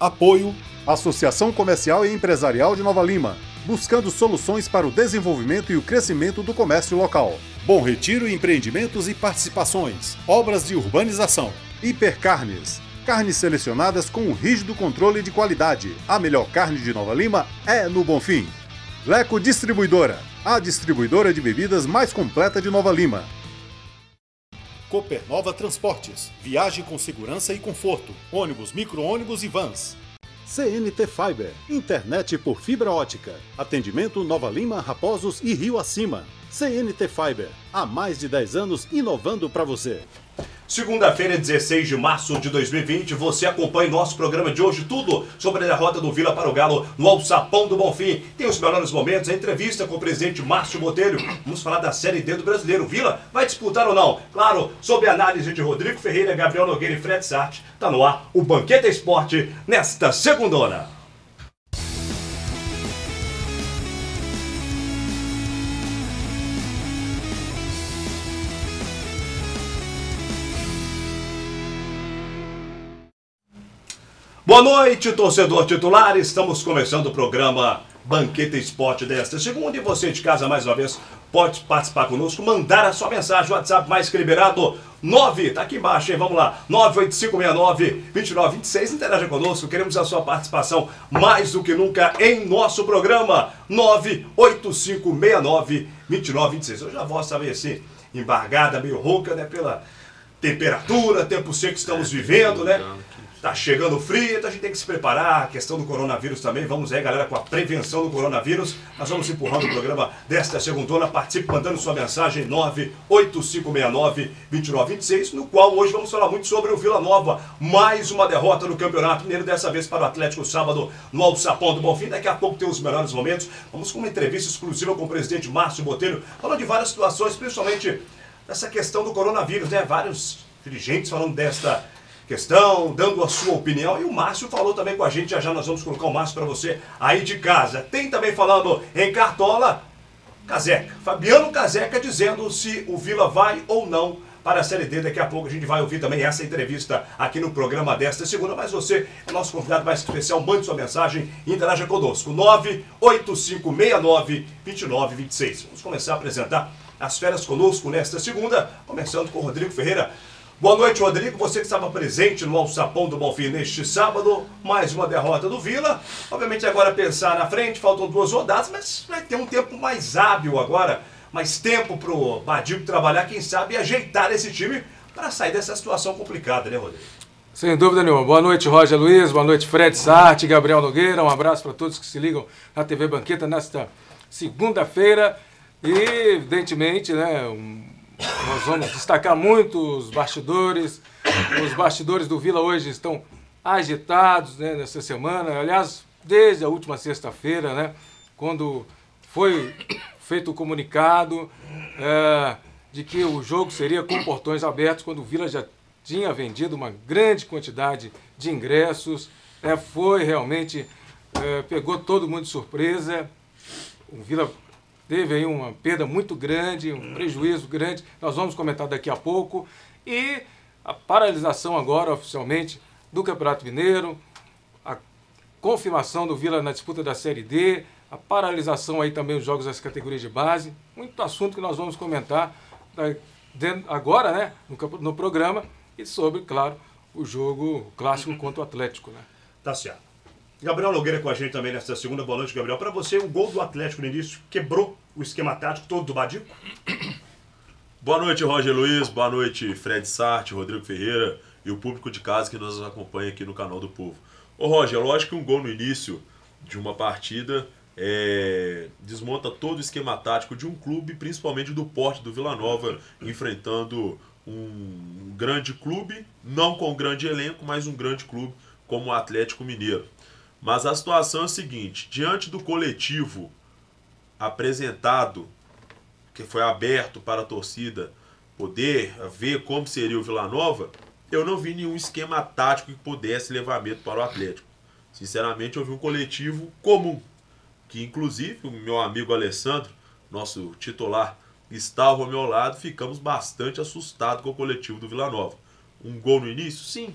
Apoio: Associação Comercial e Empresarial de Nova Lima, buscando soluções para o desenvolvimento e o crescimento do comércio local. Bom Retiro Empreendimentos e Participações, obras de urbanização. Hipercarnes, carnes selecionadas com um rígido controle de qualidade. A melhor carne de Nova Lima é no Bonfim. Leco Distribuidora, a distribuidora de bebidas mais completa de Nova Lima. Copernova Transportes, viagem com segurança e conforto, ônibus, micro-ônibus e vans. CNT Fiber, internet por fibra ótica, atendimento Nova Lima, Raposos e Rio Acima. CNT Fiber, há mais de 10 anos inovando para você. Segunda-feira, 16 de março de 2020, você acompanha o nosso programa de hoje, tudo sobre a derrota do Vila para o Galo no Alçapão do Bonfim. Tem os melhores momentos, a entrevista com o presidente Márcio Botelho. Vamos falar da Série D do Brasileiro. Vila vai disputar ou não? Claro, sob a análise de Rodrigo Ferreira, Gabriel Nogueira e Fred Sart, tá no ar o Banqueta Esporte nesta segundona. Boa noite, torcedor titular. Estamos começando o programa Banqueta Esporte desta segunda e você de casa mais uma vez pode participar conosco, mandar a sua mensagem, o WhatsApp mais que liberado, 9, tá aqui embaixo, hein? Vamos lá, 98569-2926, interaja conosco, queremos a sua participação mais do que nunca em nosso programa, 98569-2926. Hoje a voz está meio assim, embargada, meio rouca, né, pela temperatura, tempo seco que estamos vivendo, né? Tá chegando frio, então a gente tem que se preparar, a questão do coronavírus também, vamos aí galera com a prevenção do coronavírus, nós vamos empurrando o programa desta segundona, participe mandando sua mensagem 98569-2926, no qual hoje vamos falar muito sobre o Vila Nova, mais uma derrota no Campeonato Mineiro, dessa vez para o Atlético sábado no Alçapão do Bonfim, daqui a pouco tem os melhores momentos, vamos com uma entrevista exclusiva com o presidente Márcio Botelho, falando de várias situações, principalmente dessa questão do coronavírus, né, vários dirigentes falando desta questão, dando a sua opinião, e o Márcio falou também com a gente, já nós vamos colocar o Márcio para você aí de casa. Tem também falando em Cartola, Caseca, Fabiano Caseca dizendo se o Vila vai ou não para a Série D. Daqui a pouco a gente vai ouvir também essa entrevista aqui no programa desta segunda, mas você é o nosso convidado mais especial, mande sua mensagem e interaja conosco, 98569-2926. Vamos começar a apresentar as férias conosco nesta segunda, começando com o Rodrigo Ferreira. Boa noite, Rodrigo. Você que estava presente no Alçapão do Bonfim neste sábado, mais uma derrota do Vila. Obviamente agora pensar na frente, faltam 2 rodadas, mas vai ter um tempo mais hábil agora, mais tempo para o Badico trabalhar, quem sabe, e ajeitar esse time para sair dessa situação complicada, né, Rodrigo? Sem dúvida nenhuma. Boa noite, Roger Luiz, boa noite, Fred Sart, Gabriel Nogueira. Um abraço para todos que se ligam na TV Banqueta nesta segunda-feira. E, evidentemente, né, nós vamos destacar muito os bastidores. Os bastidores do Vila hoje estão agitados, né, nessa semana. Aliás, desde a última sexta-feira, né, quando foi feito o comunicado de que o jogo seria com portões abertos, quando o Vila já tinha vendido uma grande quantidade de ingressos. Foi realmente, pegou todo mundo de surpresa. O Vila teve aí uma perda muito grande, um prejuízo grande, nós vamos comentar daqui a pouco. E a paralisação agora, oficialmente, do Campeonato Mineiro, a confirmação do Vila na disputa da Série D, a paralisação aí também dos jogos das categorias de base, muito assunto que nós vamos comentar agora, né, no programa, e sobre, claro, o jogo clássico contra o Atlético, né? Tá certo. Gabriel Nogueira com a gente também nesta segunda. Boa noite, Gabriel. Para você, o gol do Atlético no início quebrou o esquema tático todo do Badico? Boa noite, Roger Luiz. Boa noite, Fred Sart, Rodrigo Ferreira e o público de casa que nos acompanha aqui no canal do Povo. Ô, Roger, lógico que um gol no início de uma partida desmonta todo o esquema tático de um clube, principalmente do porte do Vila Nova, enfrentando um grande clube, não com um grande elenco, mas um grande clube como o Atlético Mineiro. Mas a situação é a seguinte, diante do coletivo apresentado, que foi aberto para a torcida poder ver como seria o Vila Nova, eu não vi nenhum esquema tático que pudesse levar medo para o Atlético. Sinceramente, eu vi um coletivo comum, que inclusive o meu amigo Alessandro, nosso titular, estava ao meu lado, ficamos bastante assustados com o coletivo do Vila Nova. Um gol no início? Sim.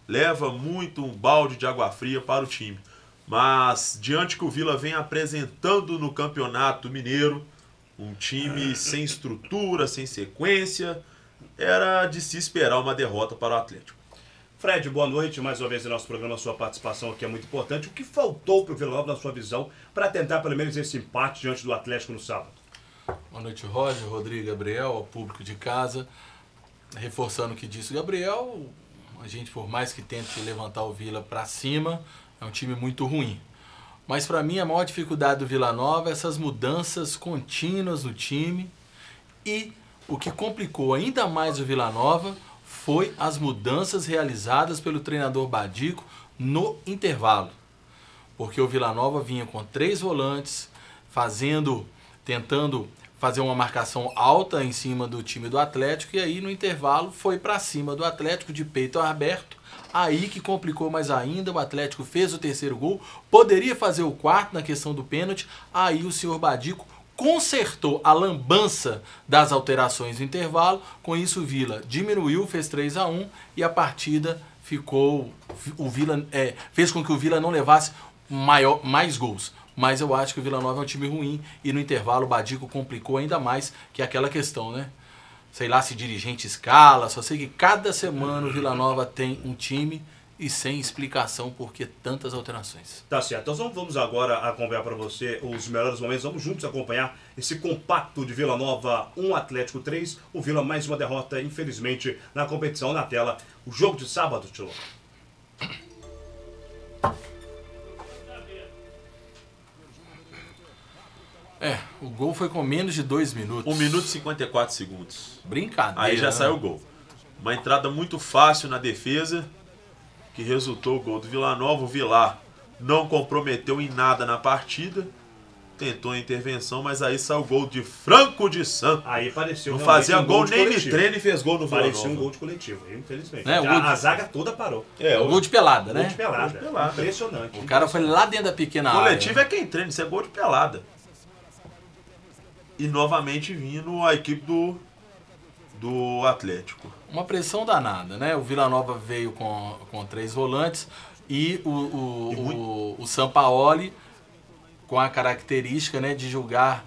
leva muito um balde de água fria para o time. Mas, diante que o Vila vem apresentando no Campeonato Mineiro, um time sem estrutura, sem sequência, era de se esperar uma derrota para o Atlético. Fred, boa noite. Mais uma vez no nosso programa, a sua participação aqui é muito importante. O que faltou para o Vila Nova, na sua visão, para tentar pelo menos esse empate diante do Atlético no sábado? Boa noite, Roger, Rodrigo, Gabriel, ao público de casa. Reforçando o que disse o Gabriel, a gente, por mais que tente levantar o Vila para cima, é um time muito ruim. Mas para mim a maior dificuldade do Vila Nova é essas mudanças contínuas no time, e o que complicou ainda mais o Vila Nova foi as mudanças realizadas pelo treinador Badico no intervalo. Porque o Vila Nova vinha com 3 volantes, tentando fazer uma marcação alta em cima do time do Atlético, e aí no intervalo foi para cima do Atlético de peito aberto. Aí que complicou mais ainda, o Atlético fez o 3º gol, poderia fazer o 4º na questão do pênalti, aí o senhor Badico consertou a lambança das alterações no intervalo. Com isso o Vila diminuiu, fez 3-1, e a partida fez com que o Vila não levasse mais gols. Mas eu acho que o Vila Nova é um time ruim, e no intervalo o Badico complicou ainda mais, que é aquela questão, né? Sei lá se dirigente escala, só sei que cada semana o Vila Nova tem um time e sem explicação por que tantas alterações. Tá certo, então vamos agora acompanhar para você os melhores momentos. Vamos juntos acompanhar esse compacto de Vila Nova 1, Atlético 3. O Vila mais uma derrota, infelizmente, na competição. Na tela, o jogo de sábado, Tilo. O gol foi com menos de 2 minutos. 1 minuto e 54 segundos. Brincadeira. Aí já né? saiu o gol. Uma entrada muito fácil na defesa, que resultou o gol do Vila Nova. O Vilar não comprometeu em nada na partida, tentou a intervenção, mas aí saiu o gol de Franco de Santos. Aí pareceu não fazia gol nem de de treino e fez gol no Vila Nova. Parecia um gol de coletivo, infelizmente. Né, A zaga toda parou. O gol de pelada, né? Gol de pelada. Gol de pelada. Impressionante. O cara foi lá dentro da pequena área. Coletivo é quem treina, isso é gol de pelada. E novamente vindo a equipe do Atlético. Uma pressão danada, né? O Vila Nova veio com 3 volantes, e o Sampaoli com a característica, né, de jogar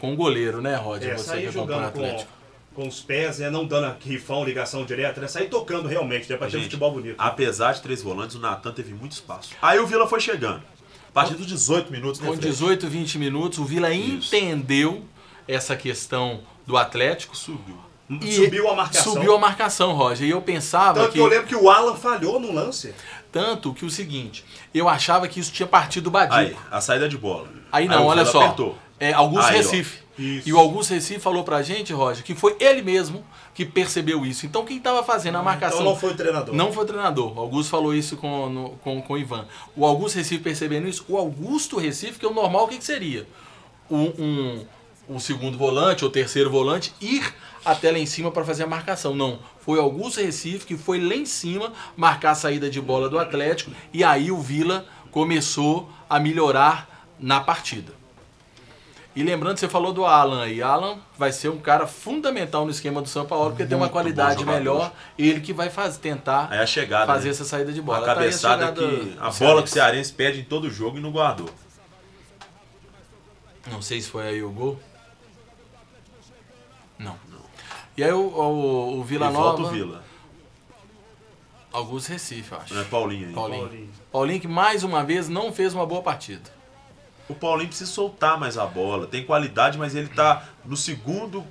com o goleiro, né, Roger? Você que jogando Atlético. com os pés, né, não dando rifão, ligação direta, né, sair tocando realmente, né, para ter futebol bonito. Apesar de 3 volantes, o Natan teve muito espaço. Aí o Vila foi chegando. A partir dos 18 minutos, né, Com 18, 20 minutos, o Vila entendeu essa questão do Atlético. Subiu a marcação. Subiu a marcação, Roger. E eu pensava Tanto que eu lembro que o Alan falhou no lance. Tanto que o seguinte, eu achava que isso tinha partido do Badico. Aí, a saída de bola. Aí não, olha só. Apertou. Augusto Aí, Recife. E o Augusto Recife falou pra gente, Roger, que foi ele mesmo que percebeu isso. Então quem estava fazendo a marcação... Então não foi o treinador. Não foi o treinador. O Augusto falou isso com o Ivan. O Augusto Recife percebendo isso. O Augusto Recife, que é o normal, o que seria? O segundo volante ou terceiro volante ir até lá em cima para fazer a marcação. Não, foi o Augusto Recife que foi lá em cima marcar a saída de bola do Atlético, e aí o Vila começou a melhorar na partida. E lembrando, você falou do Alan aí. Alan vai ser um cara fundamental no esquema do São Paulo, porque tem uma qualidade melhor, ele que vai tentar aí a chegada, fazer essa saída de bola. A cabeçada a bola que o Cearense pede em todo jogo e não guardou. Não sei se foi aí o gol. Não. E aí o Vila Nova... Volta o Vila. Augusto Recife, eu acho. Não é Paulinho aí. Paulinho que mais uma vez não fez uma boa partida. O Paulinho precisa soltar mais a bola. Tem qualidade, mas ele tá no segundo...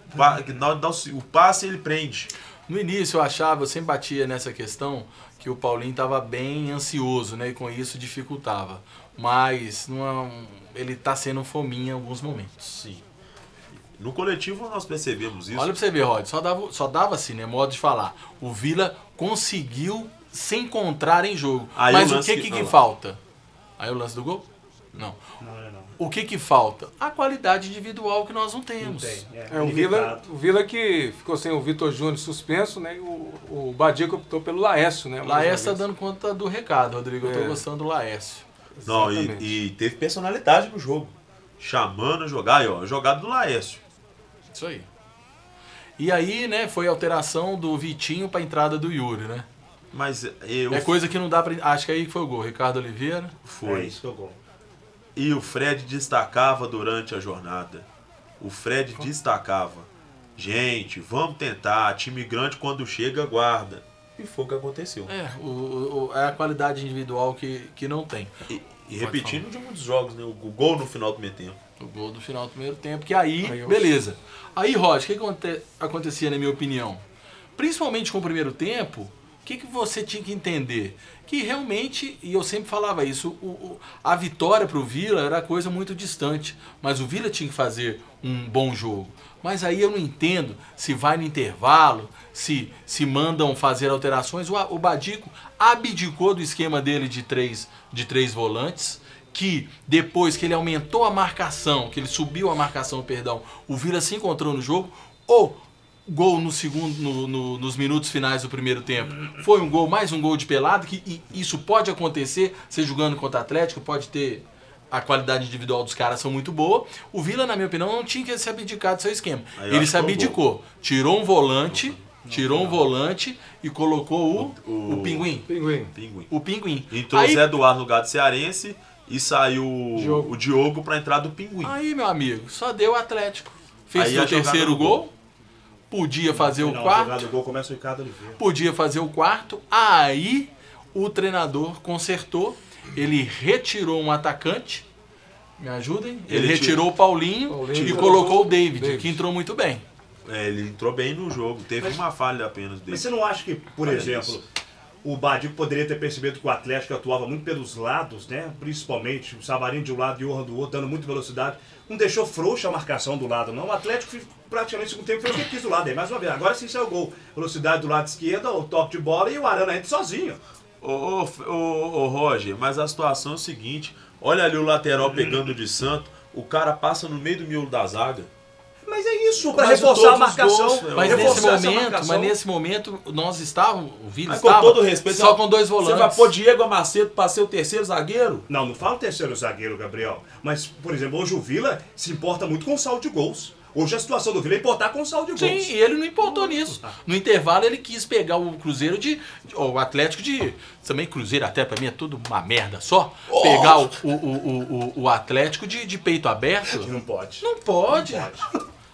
O passe ele prende. No início eu sempre batia nessa questão que o Paulinho estava bem ansioso, né? E com isso dificultava. Mas ele tá sendo fominha em alguns momentos. Sim. No coletivo nós percebemos isso. Olha pra você ver, Rod, só dava assim, né? Modo de falar. O Vila conseguiu se encontrar em jogo. Aí mas o que falta? Aí o lance do gol? Não. Não. O que falta? A qualidade individual que nós não temos. Não tem. O Vila que ficou sem o Vitor Júnior suspenso, né? E o Badico optou pelo Laércio, né? O Laércio tá dando conta do recado, Rodrigo. Eu tô gostando do Laércio. Não, e teve personalidade no jogo. Chamando a jogar, aí, ó, jogada do Laércio. Isso aí. E aí, né, foi a alteração do Vitinho para a entrada do Yuri, né? Mas É coisa que não dá pra... Acho que aí foi o gol. Ricardo Oliveira. Foi. É isso que é o gol. E o Fred destacava durante a jornada. O Fred destacava. Gente, vamos tentar. Time grande quando chega, guarda. E foi o que aconteceu. É a qualidade individual que não tem. E repetindo de muitos jogos, né? O gol no final do primeiro tempo. O gol do final do primeiro tempo, que aí beleza. Aí, Rod, o que acontecia na minha opinião? Principalmente com o primeiro tempo, o que você tinha que entender? Que realmente, e eu sempre falava isso, a vitória para o Vila era coisa muito distante, mas o Vila tinha que fazer um bom jogo. Mas aí eu não entendo se vai no intervalo, se mandam fazer alterações. O Badico abdicou do esquema dele de três volantes, que depois que ele aumentou a marcação, que ele subiu a marcação, perdão, o Vila se encontrou no jogo. O gol no segundo, nos minutos finais do primeiro tempo foi mais um gol de pelado, que isso pode acontecer, você jogando contra o Atlético, pode ter... A qualidade individual dos caras são muito boa. O Vila, na minha opinião, não tinha que se abdicar do seu esquema. Ele se abdicou. Tirou um volante e colocou o Pinguim. O Pinguim. Entrou o Zé Eduardo no lugar do Cearense e saiu o Diogo para entrar do Pinguim. Aí, meu amigo, só deu o Atlético. Fez o terceiro gol. Podia fazer o quarto. O gol começa o Ricardo Oliveira. Podia fazer o quarto. Aí o treinador consertou. Ele retirou um atacante. Me ajudem? Ele retirou o Paulinho e colocou o David, que entrou muito bem. Ele entrou bem no jogo. Teve uma falha apenas dele. Mas você não acha que, por exemplo, o Badico poderia ter percebido que o Atlético atuava muito pelos lados, né? Principalmente o Savarino de um lado e o Johan do outro, dando muita velocidade. Não deixou frouxa a marcação do lado, não. O Atlético praticamente no segundo tempo fez o que quis do lado aí. Mais uma vez, agora sim saiu o gol. Velocidade do lado esquerdo, o toque de bola e o Arana entra sozinho. Ô Roger, mas a situação é o seguinte, olha ali o lateral pegando de santo, o cara passa no meio do miolo da zaga. Mas é isso, para reforçar a marcação. Mas nesse momento, nós estávamos, o Vila mas com todo respeito, só com dois volantes. Você vai pôr Diego Macedo para ser o terceiro zagueiro? Não falo terceiro zagueiro, Gabriel. Mas, por exemplo, hoje o Vila se importa muito com o saldo de gols. Hoje a situação do Vila é importar com saldo de gols. Sim, e ele não importou nisso. No intervalo ele quis pegar o Cruzeiro o Atlético de... Também Cruzeiro até pra mim é tudo uma merda só. Pegar o Atlético de peito aberto. Não pode. Não pode.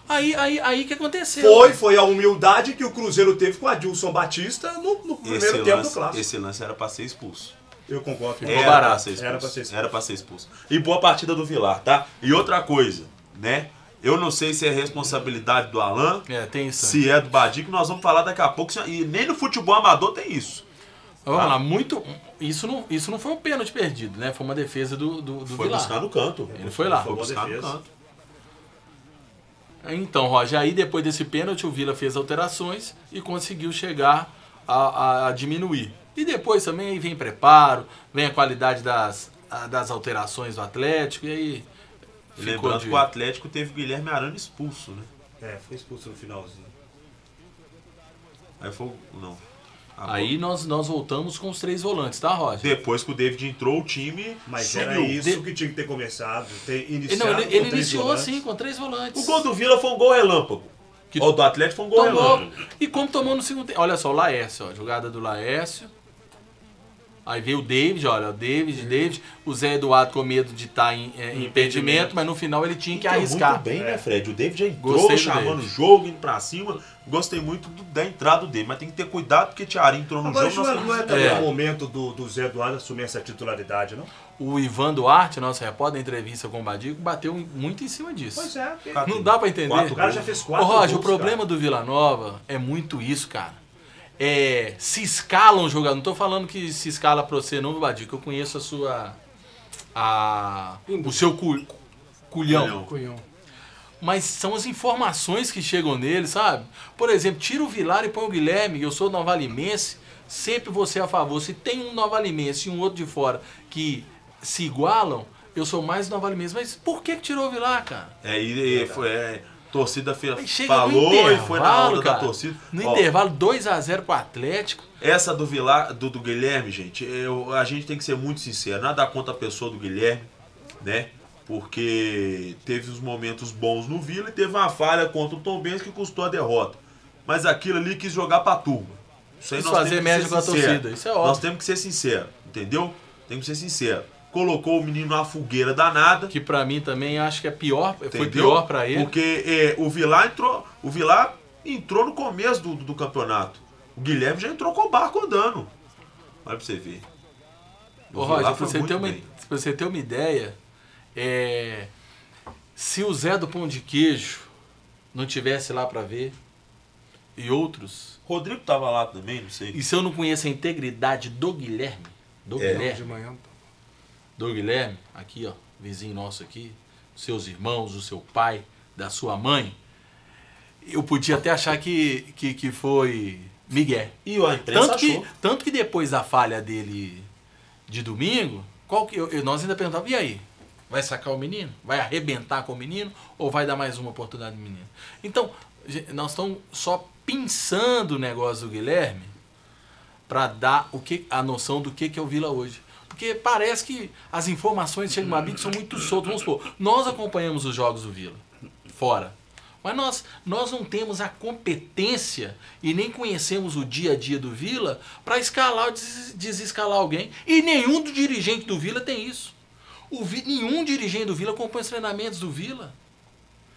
Aí que aconteceu. Foi a humildade que o Cruzeiro teve com o Adilson Batista no primeiro tempo do clássico. Esse lance era pra ser expulso. Eu concordo. Era pra ser expulso. E boa partida do Vilar, tá? E outra coisa, né? Eu não sei se é responsabilidade do Alan, tem isso. se é do Badico, nós vamos falar daqui a pouco. E nem no futebol amador tem isso. Vamos lá, isso não foi um pênalti perdido, né? Foi uma defesa do Vilar. Foi buscar no canto. Ele foi lá. Foi buscar no canto. Então, Roger, aí depois desse pênalti o Vila fez alterações e conseguiu chegar a diminuir. E depois também aí vem preparo, vem a qualidade das alterações do Atlético e aí... Lembrando que o Atlético teve o Guilherme Arana expulso, né? Foi expulso no finalzinho. Aí foi... Não. Aí nós voltamos com os três volantes, tá, Roger? Depois que o David entrou, o time Mas subiu. era isso que tinha que ter começado, ter iniciado. Ele iniciou assim, com três volantes. O gol do Vila foi um gol relâmpago. O do Atlético foi um gol relâmpago. E como tomou no segundo tempo. Olha só, o Laércio, ó, jogada do Laércio. Aí veio o David, olha, o David, o Zé Eduardo com medo de estar em impedimento, mas no final ele tinha que arriscar. Muito bem, né, Fred? O David já entrou chamando o jogo, indo pra cima. Gostei muito da entrada dele, mas tem que ter cuidado porque Thiarinho entrou no jogo. Não é também o momento do Zé Eduardo assumir essa titularidade, não? O Ivan Duarte, nosso repórter da entrevista com o Badico, bateu muito em cima disso. Pois é. Não dá pra entender. O cara já fez 4 gols. Roger, gols, o problema do Vila Nova é muito isso, cara. Se escalam jogadores. Não tô falando que se escala pra você não, Badico. Eu conheço o seu culhão. Mas são as informações que chegam nele, sabe? Por exemplo, tira o Vilar e põe o Guilherme. Eu sou novalimense, sempre vou ser a favor. Se tem um novalimense e um outro de fora que se igualam, eu sou mais novalimense. Mas por que tirou o Vilar, cara? Torcida falou e foi na onda da torcida. No intervalo, 2-0 pro Atlético. Essa do do Guilherme, gente, a gente tem que ser muito sincero. Nada contra a pessoa do Guilherme, né? Porque teve os momentos bons no Vila e teve uma falha contra o Tombense que custou a derrota. Mas aquilo ali quis jogar pra turma. Isso aí Isso nós fazer temos que média ser com a sincero. torcida, isso é óbvio. Nós temos que ser sinceros, entendeu? Temos que ser sinceros. Colocou o menino numa fogueira danada. Que pra mim também acho que é pior, foi Entendeu? pior pra ele. Porque o Vilar entrou no começo do campeonato. O Guilherme já entrou com o barco andando. Olha pra você ver. O Ô, Vilar Roger, foi muito bem. pra você ter uma ideia, se o Zé do Pão de Queijo não tivesse lá pra ver, e outros, Rodrigo tava lá também, não sei. e se eu não conheço a integridade do Guilherme, De manhã. do Guilherme, aqui ó, vizinho nosso aqui, seus irmãos, do seu pai, da sua mãe, eu podia até achar que foi Miguel. E a imprensa achou. Tanto que depois da falha dele de domingo, nós ainda perguntávamos, e aí? Vai sacar o menino? Vai arrebentar com o menino? Ou vai dar mais uma oportunidade do menino? Então, nós estamos só pensando o negócio do Guilherme para dar a noção do que é o Vila hoje. Porque parece que as informações de Chega Mabique são muito soltas. Vamos supor, nós acompanhamos os jogos do Vila, fora. Mas nós não temos a competência e nem conhecemos o dia a dia do Vila para escalar ou desescalar alguém. E nenhum do dirigente do Vila tem isso. Nenhum dirigente do Vila acompanha os treinamentos do Vila.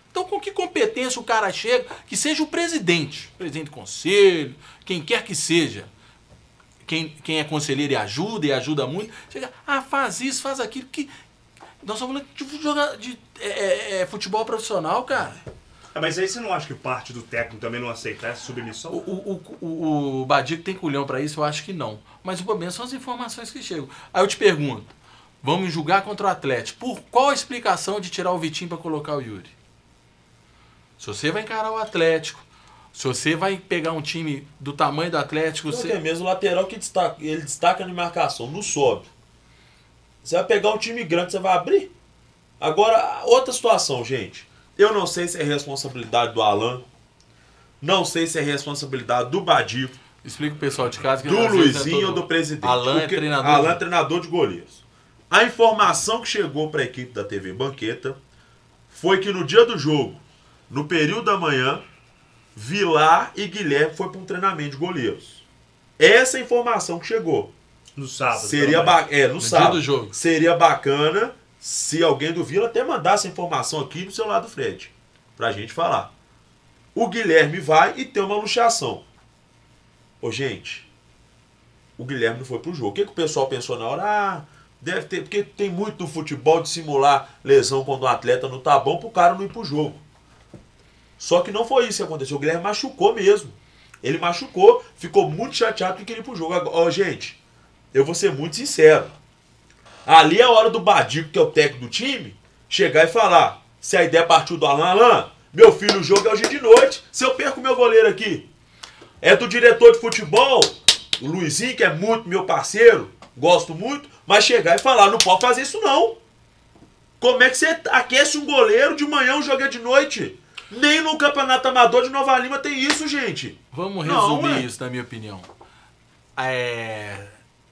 Então, com que competência o cara chega, que seja o presidente do conselho, quem quer que seja, quem é conselheiro e ajuda muito, chega, faz isso, faz aquilo, que nós estamos falando de futebol profissional, cara. Mas aí você não acha que parte do técnico também não aceitar essa submissão? O Badico tem culhão pra isso? Eu acho que não. Mas o problema são as informações que chegam. Aí eu te pergunto, vamos julgar contra o Atlético. Por qual a explicação de tirar o Vitinho pra colocar o Yuri? Se você vai encarar o Atlético, se você vai pegar um time do tamanho do Atlético... Não, é mesmo o lateral que ele destaca na marcação, não sobe. Você vai pegar um time grande, você vai abrir? Agora, outra situação, gente. Eu não sei se é responsabilidade do Alan, não sei se é responsabilidade do Badico, explica o pessoal de casa que do Luizinho ou do presidente. Alan é treinador. Alan é treinador de goleiros. A informação que chegou para a equipe da TV Banqueta foi que no dia do jogo, no período da manhã, Vilar e Guilherme foi para um treinamento de goleiros. Essa é a informação que chegou. No sábado. No sábado. Dia do jogo. Seria bacana se alguém do Vila até mandasse a informação aqui no celular do Fred, pra gente falar. O Guilherme vai e tem uma luxação. Ô, gente, o Guilherme não foi pro jogo. O que o pessoal pensou na hora? Deve ter, porque tem muito no futebol de simular lesão quando o atleta não tá bom pro cara não ir pro jogo. Só que não foi isso que aconteceu. O Guilherme machucou mesmo. Ele machucou, ficou muito chateado porque queria ir pro jogo. Ó, gente, eu vou ser muito sincero. Ali é a hora do Badico, que é o técnico do time, chegar e falar, se a ideia partiu do Alan, meu filho, o jogo é hoje de noite, se eu perco meu goleiro aqui, é do diretor de futebol, o Luizinho, que é muito meu parceiro, gosto muito, mas chegar e falar, não pode fazer isso não. Como é que você aquece um goleiro de manhã, um jogo é de noite? Nem no Campeonato Amador de Nova Lima tem isso, gente. Vamos resumir isso, na minha opinião.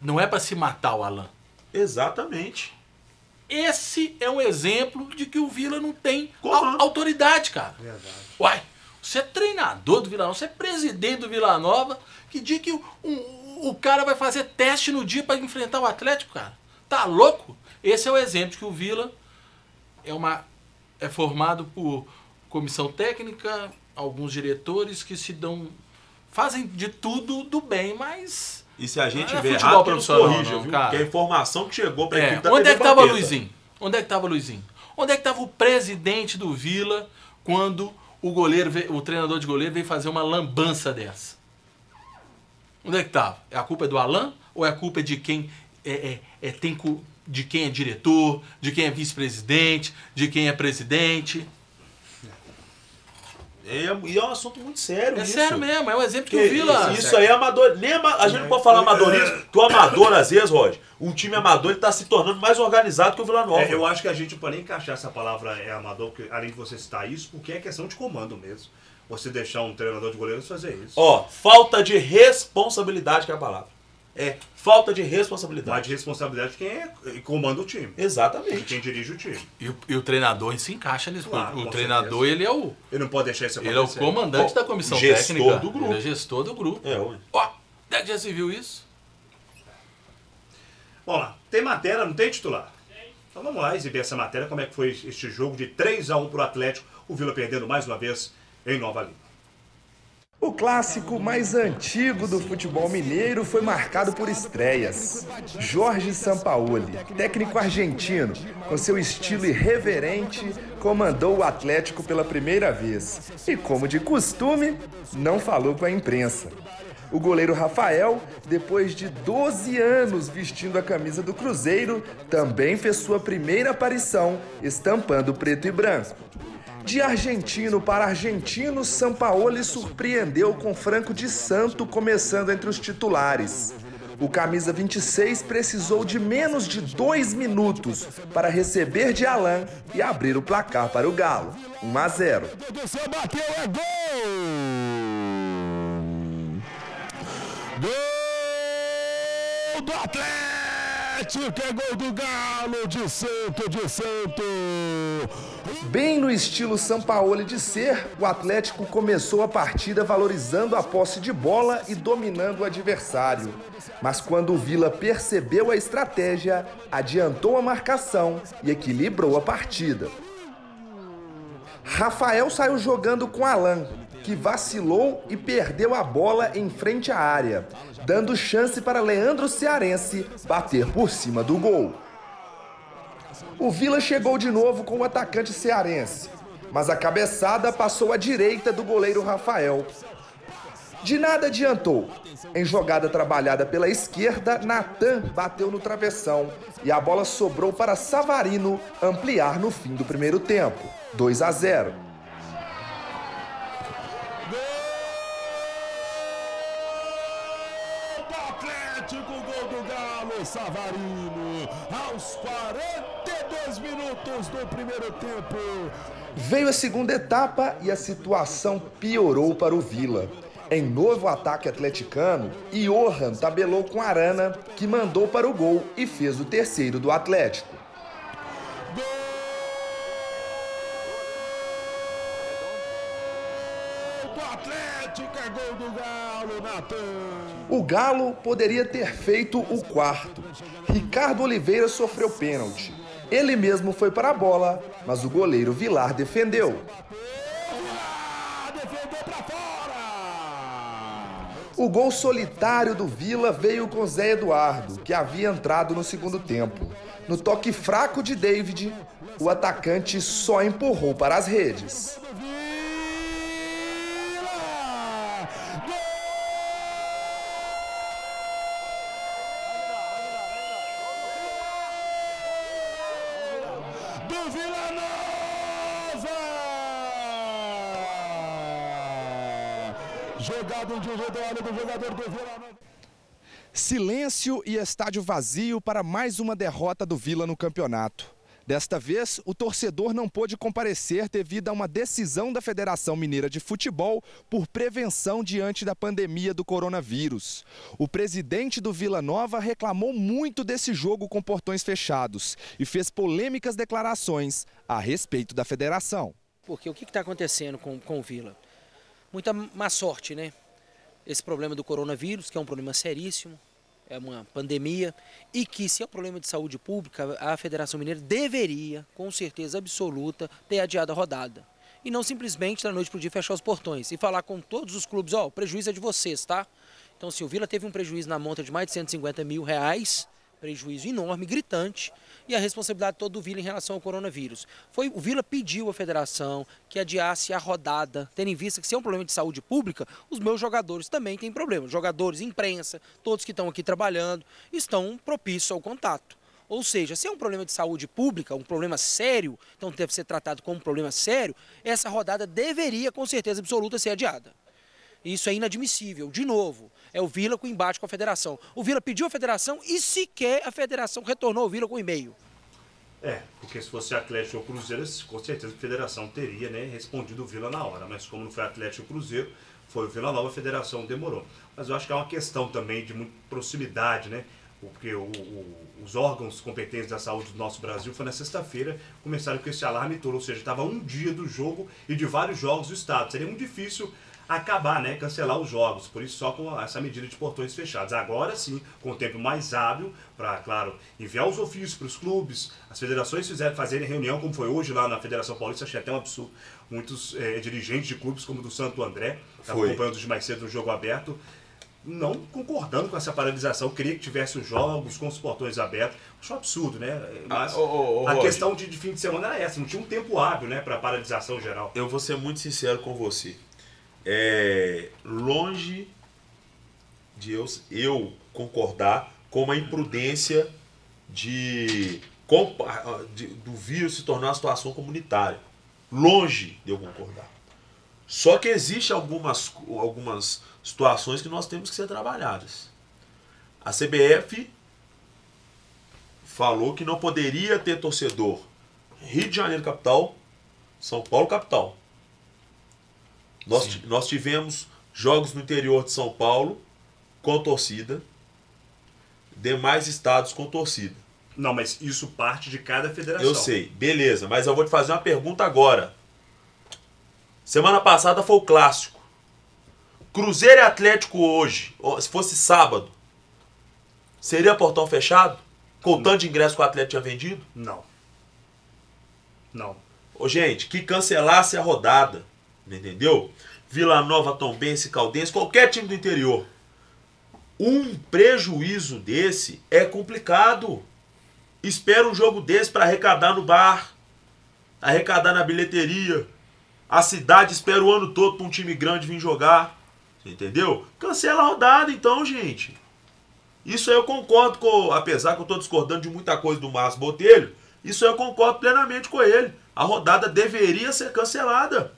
Não é pra se matar o Alan. Exatamente. Esse é um exemplo de que o Vila não tem Como? autoridade, cara. Verdade. Uai, você é treinador do Vila Nova, você é presidente do Vila Nova, que dia que o cara vai fazer teste no dia para enfrentar o Atlético, cara? Tá louco? Esse é o exemplo de que o Vila é formado por comissão técnica, alguns diretores que fazem de tudo do bem, mas... E se a gente Não é vê futebol errado, que nos profissional, corrija, não, viu? cara. Que é a informação que chegou pra equipe da Onde TV é que tava o Banqueta. Luizinho? Onde é que tava o Luizinho? Onde é que tava o presidente do Vila quando o treinador de goleiro veio fazer uma lambança dessa? Onde é que tava? A culpa é do Alan? Ou é a culpa de quem de quem é diretor, de quem é vice-presidente, de quem é presidente? E é um assunto muito sério. É isso. sério mesmo, é um exemplo que Porque o Vila... Isso aí é amador. A gente não pode falar amadorismo, que o amador, às vezes, Roger, um time amador ele tá se tornando mais organizado que o Vila Nova. Eu acho que a gente pode nem encaixar essa palavra amador, porque, além de você citar isso, porque é questão de comando mesmo. Você deixar um treinador de goleiros fazer isso. Ó, falta de responsabilidade que é a palavra. É, falta de Mas responsabilidade. de responsabilidade de quem comanda o time. De Exatamente. quem dirige o time. E o treinador se encaixa nisso. Claro, o com treinador, certeza. ele é o... Ele não pode deixar isso Ele é o acontecer. comandante da comissão gestor técnica. do grupo. Ele é gestor do grupo. É, ué. Ó, Onde é que já se viu isso? Vamos lá, tem matéria, não tem titular? Então vamos lá exibir essa matéria, como é que foi este jogo de 3-1 para o Atlético, o Vila perdendo mais uma vez em Nova Lima. O clássico mais antigo do futebol mineiro foi marcado por estreias. Jorge Sampaoli, técnico argentino, com seu estilo irreverente, comandou o Atlético pela primeira vez. E, como de costume, não falou com a imprensa. O goleiro Rafael, depois de 12 anos vestindo a camisa do Cruzeiro, também fez sua primeira aparição, estampando preto e branco. De argentino para argentino, Sampaoli surpreendeu com Franco de Santo começando entre os titulares. O camisa 26 precisou de menos de 2 minutos para receber de Alan e abrir o placar para o Galo, 1-0. Bateu, é gol! Gol do Atlético, é gol do Galo, de Santo, de Santo. Bem no estilo Sampaoli de ser, o Atlético começou a partida valorizando a posse de bola e dominando o adversário. Mas quando o Vila percebeu a estratégia, adiantou a marcação e equilibrou a partida. Rafael saiu jogando com Alan, que vacilou e perdeu a bola em frente à área, dando chance para Leandro Cearense bater por cima do gol. O Vila chegou de novo com o atacante cearense, mas a cabeçada passou à direita do goleiro Rafael. De nada adiantou. Em jogada trabalhada pela esquerda, Natan bateu no travessão e a bola sobrou para Savarino ampliar no fim do primeiro tempo, 2-0. Gol do Galo, Savarino, aos 42 minutos do primeiro tempo. Veio a segunda etapa e a situação piorou para o Vila. Em novo ataque atleticano, Johan tabelou com Arana, que mandou para o gol e fez o terceiro do Atlético. Gol do Atlético, é gol do Galo, Natan. O Galo poderia ter feito o quarto. Ricardo Oliveira sofreu pênalti. Ele mesmo foi para a bola, mas o goleiro Vilar defendeu. Defendeu pra fora! O gol solitário do Vila veio com Zé Eduardo, que havia entrado no segundo tempo. No toque fraco de David, o atacante só empurrou para as redes. Do Vila Nova! Jogada individual do jogador do Vila Nova. Silêncio e estádio vazio para mais uma derrota do Vila no campeonato. Desta vez, o torcedor não pôde comparecer devido a uma decisão da Federação Mineira de Futebol por prevenção diante da pandemia do coronavírus. O presidente do Vila Nova reclamou muito desse jogo com portões fechados e fez polêmicas declarações a respeito da federação. Porque o que está acontecendo com o Vila? Muita má sorte, né? Esse problema do coronavírus, que é um problema seríssimo. É uma pandemia e que, se é um problema de saúde pública, a Federação Mineira deveria, com certeza absoluta, ter adiado a rodada. E não simplesmente da noite para o dia fechar os portões e falar com todos os clubes, ó, o prejuízo é de vocês, tá? Então, se o Vila teve um prejuízo na monta de mais de 150 mil reais, prejuízo enorme, gritante, e a responsabilidade toda do Vila em relação ao coronavírus. O Vila pediu à federação que adiasse a rodada, tendo em vista que, se é um problema de saúde pública, os meus jogadores também têm problema. Jogadores, imprensa, todos que estão aqui trabalhando, estão propícios ao contato. Ou seja, se é um problema de saúde pública, um problema sério, então deve ser tratado como um problema sério, essa rodada deveria, com certeza absoluta, ser adiada. Isso é inadmissível. De novo, é o Vila com embate com a federação. O Vila pediu a federação e sequer a federação retornou o Vila com e-mail. Porque se fosse Atlético ou Cruzeiro, com certeza a federação teria, né, respondido o Vila na hora. Mas como não foi Atlético ou Cruzeiro, foi o Vila Nova, a federação demorou. Mas eu acho que é uma questão também de muita proximidade, né? Porque os órgãos competentes da saúde do nosso Brasil foi na sexta-feira, começaram com esse alarme todo, ou seja, estava um dia do jogo e de vários jogos do estado. Seria muito difícil acabar, né, cancelar os jogos, por isso só com essa medida de portões fechados. Agora sim, com o tempo mais hábil, para, claro, enviar os ofícios para os clubes, as federações fazerem reunião, como foi hoje lá na Federação Paulista, achei até um absurdo. Muitos dirigentes de clubes, como do Santo André, estavam acompanhando hoje mais cedo no jogo aberto, não concordando com essa paralisação, queria que tivesse os jogos com os portões abertos. Acho um absurdo, né? Mas a questão de fim de semana era essa, não tinha um tempo hábil, né, para paralisação geral. Eu vou ser muito sincero com você. Longe de eu concordar com a imprudência do vírus se tornar uma situação comunitária. Longe de eu concordar. Só que existe algumas situações que nós temos que ser trabalhadas. A CBF falou que não poderia ter torcedor Rio de Janeiro capital, São Paulo capital. Nós tivemos jogos no interior de São Paulo com torcida, demais estados com torcida. Não, mas isso parte de cada federação. Eu sei, beleza, mas eu vou te fazer uma pergunta agora. Semana passada foi o clássico. Cruzeiro e Atlético hoje, se fosse sábado, seria portão fechado? Com o tanto de ingresso que o Atlético tinha vendido? Não. Não. Ô, gente, que cancelasse a rodada, entendeu? Vila Nova, Tombense, Caldense, qualquer time do interior. Um prejuízo desse é complicado. Espera um jogo desse para arrecadar no bar, arrecadar na bilheteria. A cidade espera o ano todo para um time grande vir jogar. Entendeu? Cancela a rodada então, gente. Isso aí eu concordo com, apesar que eu estou discordando de muita coisa do Márcio Botelho, isso aí eu concordo plenamente com ele. A rodada deveria ser cancelada.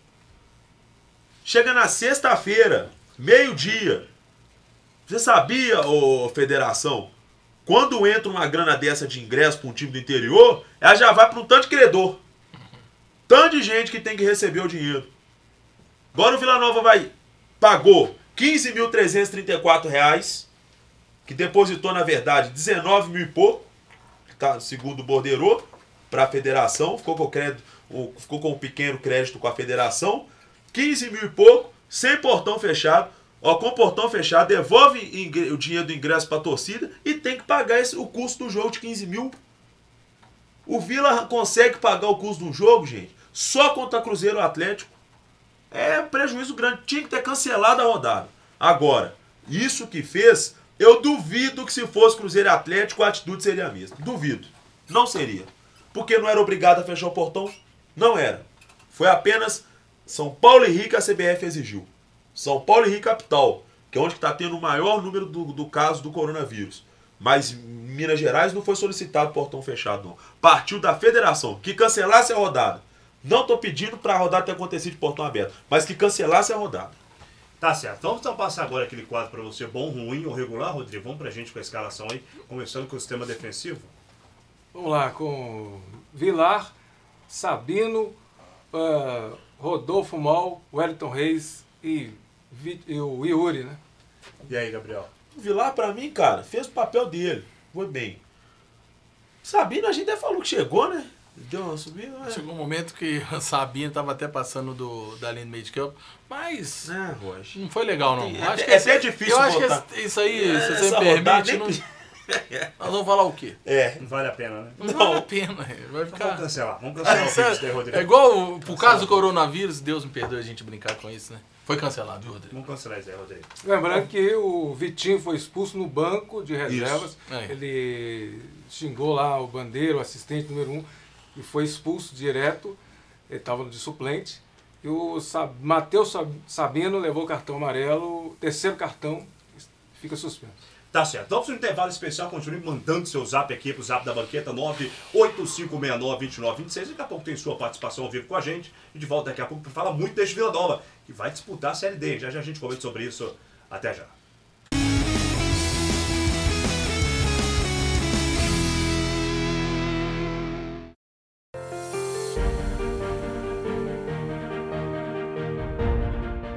Chega na sexta-feira, meio-dia. Você sabia, ô federação, quando entra uma grana dessa de ingresso para um time do interior, ela já vai para um tanto de credor. Tanto de gente que tem que receber o dinheiro. Agora o Vila Nova pagou R$15.334, que depositou, na verdade, 19 mil e pouco, tá, segundo o borderô, para a federação, ficou com um pequeno crédito com a federação, 15 mil e pouco, sem portão fechado. Ó, com o portão fechado, devolve o dinheiro do ingresso para a torcida e tem que pagar o custo do jogo de 15 mil. O Vila consegue pagar o custo do jogo, gente, só contra Cruzeiro ou Atlético. É prejuízo grande. Tinha que ter cancelado a rodada. Agora, isso que fez, eu duvido que se fosse Cruzeiro e Atlético, a atitude seria a mesma. Duvido. Não seria. Porque não era obrigado a fechar o portão. Não era. Foi apenas São Paulo e Rio que a CBF exigiu. São Paulo e Rio capital, que é onde está tendo o maior número do caso do coronavírus. Mas Minas Gerais não foi solicitado portão fechado, não. Partiu da federação, que cancelasse a rodada. Não estou pedindo para a rodada ter acontecido de portão aberto, mas que cancelasse a rodada. Tá certo. Então vamos passar agora aquele quadro para você, bom, ruim ou regular, Rodrigo. Vamos para a gente com a escalação aí, começando com o sistema defensivo. Vamos lá, com Vilar, Sabino, Rodolfo Mal, Wellington Reis e o Yuri, né? E aí, Gabriel? O Vilar, para mim, cara, fez o papel dele. Foi bem. Sabino, a gente até falou que chegou, né? Deu uma subida, né? Chegou um momento que o Sabino estava até passando da linha do meio de campo, mas não foi legal, não. Acho que é até difícil eu acho botar. que isso aí, se você me permite, nós vamos falar o quê? Não vale a pena, né? Não vale a pena. Vai ficar... Vamos cancelar o vídeo daí, Rodrigo. É igual, por causa do coronavírus, Deus me perdoe a gente brincar com isso, né? Foi cancelado, viu, Rodrigo? Vamos cancelar isso aí, Rodrigo. Lembrando que o Vitinho foi expulso no banco de reservas. É. Ele xingou lá o Bandeira, o assistente número 1, e foi expulso direto. Ele estava de suplente. E o Matheus Sabino levou o cartão amarelo, terceiro cartão, fica suspenso. Tá certo. Então, para o intervalo especial, continue mandando seu zap aqui pro zap da banqueta 985692926. Daqui a pouco tem sua participação ao vivo com a gente. E de volta daqui a pouco para falar muito desse Vila Nova, que vai disputar a Série D. Já a gente comenta sobre isso. Até já.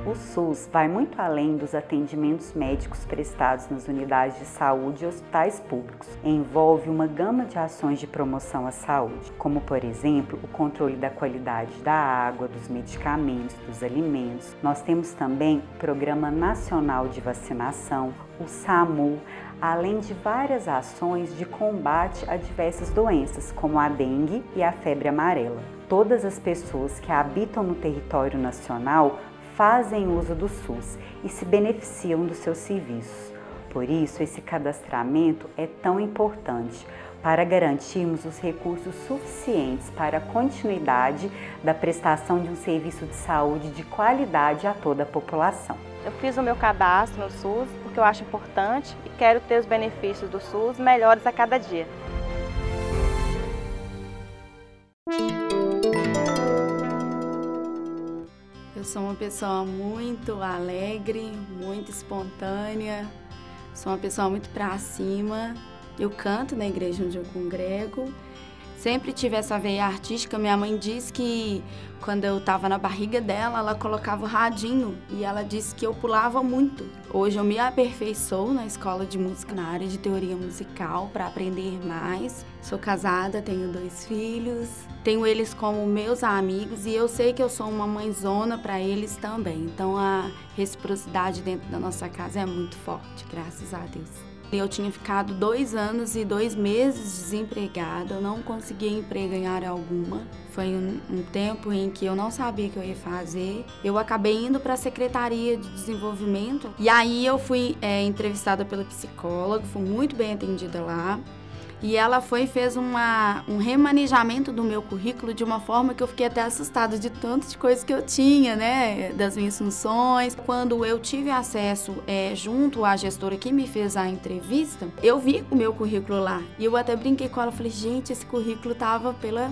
O SUS vai muito além dos atendimentos médicos prestados nas unidades de saúde e hospitais públicos. Envolve uma gama de ações de promoção à saúde, como, por exemplo, o controle da qualidade da água, dos medicamentos, dos alimentos. Nós temos também o Programa Nacional de Vacinação, o SAMU, além de várias ações de combate a diversas doenças, como a dengue e a febre amarela. Todas as pessoas que habitam no território nacional fazem uso do SUS e se beneficiam dos seus serviços. Por isso, esse cadastramento é tão importante para garantirmos os recursos suficientes para a continuidade da prestação de um serviço de saúde de qualidade a toda a população. Eu fiz o meu cadastro no SUS porque eu acho importante e quero ter os benefícios do SUS melhores a cada dia. Eu sou uma pessoa muito alegre, muito espontânea, sou uma pessoa muito pra cima. Eu canto na igreja onde eu congrego. Sempre tive essa veia artística. Minha mãe diz que quando eu estava na barriga dela, ela colocava o radinho e ela disse que eu pulava muito. Hoje eu me aperfeiçoo na escola de música, na área de teoria musical, para aprender mais. Sou casada, tenho 2 filhos, tenho eles como meus amigos e eu sei que eu sou uma mãezona para eles também. Então a reciprocidade dentro da nossa casa é muito forte, graças a Deus. Eu tinha ficado 2 anos e 2 meses desempregada, eu não conseguia emprego em área alguma. Foi um tempo em que eu não sabia o que eu ia fazer. Eu acabei indo para a Secretaria de Desenvolvimento e aí eu fui entrevistada pela psicóloga, fui muito bem atendida lá. E ela foi e fez um remanejamento do meu currículo de uma forma que eu fiquei até assustada de tanto de coisa que eu tinha, né? Das minhas funções. Quando eu tive acesso junto à gestora que me fez a entrevista, eu vi o meu currículo lá. E eu até brinquei com ela, falei, gente, esse currículo estava pela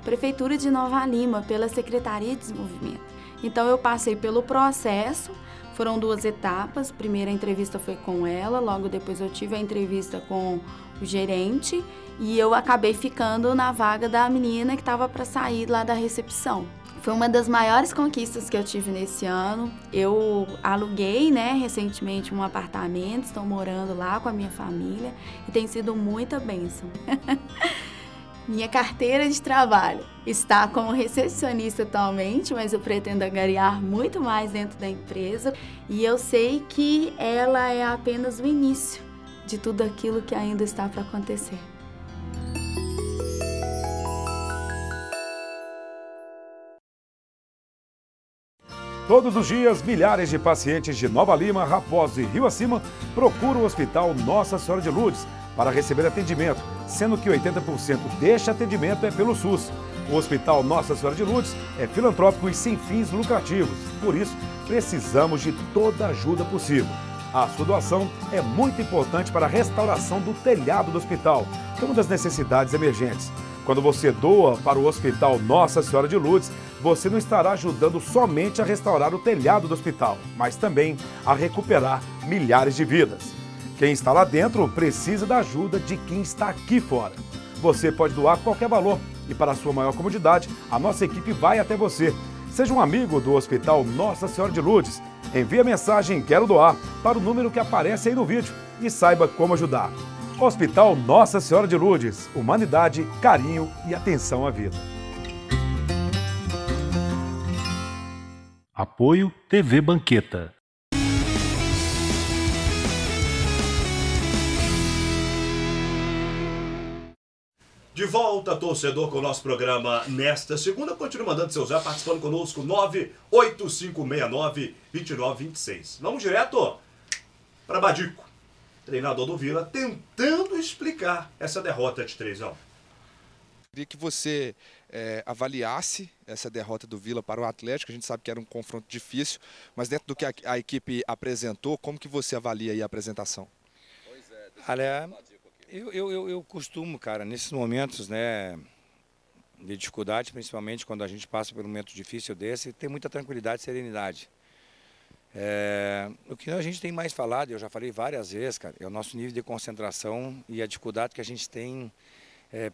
Prefeitura de Nova Lima, pela Secretaria de Desenvolvimento. Então eu passei pelo processo. Foram 2 etapas. A primeira entrevista foi com ela, logo depois eu tive a entrevista com o gerente e eu acabei ficando na vaga da menina que estava para sair lá da recepção. Foi uma das maiores conquistas que eu tive nesse ano. Eu aluguei, recentemente um apartamento, estou morando lá com a minha família e tem sido muita bênção. Minha carteira de trabalho está como recepcionista atualmente, mas eu pretendo angariar muito mais dentro da empresa. E eu sei que ela é apenas o início de tudo aquilo que ainda está para acontecer. Todos os dias, milhares de pacientes de Nova Lima, Raposo e Rio Acima procuram o Hospital Nossa Senhora de Lourdes para receber atendimento, sendo que 80% deste atendimento é pelo SUS. O Hospital Nossa Senhora de Lourdes é filantrópico e sem fins lucrativos. Por isso, precisamos de toda a ajuda possível. A sua doação é muito importante para a restauração do telhado do hospital, que é uma das necessidades emergentes. Quando você doa para o Hospital Nossa Senhora de Lourdes, você não estará ajudando somente a restaurar o telhado do hospital, mas também a recuperar milhares de vidas. Quem está lá dentro precisa da ajuda de quem está aqui fora. Você pode doar qualquer valor e, para a sua maior comodidade, a nossa equipe vai até você. Seja um amigo do Hospital Nossa Senhora de Lourdes. Envie a mensagem Quero Doar para o número que aparece aí no vídeo e saiba como ajudar. Hospital Nossa Senhora de Lourdes. Humanidade, carinho e atenção à vida. Apoio TV Banqueta. De volta, torcedor, com o nosso programa nesta segunda. Continue mandando seu zap, participando conosco, 98569-2926. Vamos direto para Badico, treinador do Vila, tentando explicar essa derrota de 3-1. Queria que você avaliasse essa derrota do Vila para o Atlético. A gente sabe que era um confronto difícil, mas dentro do que a equipe apresentou, como que você avalia aí a apresentação? Olha, eu costumo, cara, nesses momentos, de dificuldade, principalmente quando a gente passa por um momento difícil desse, ter muita tranquilidade e serenidade. O que a gente tem mais falado, eu já falei várias vezes, cara, é o nosso nível de concentração e a dificuldade que a gente tem,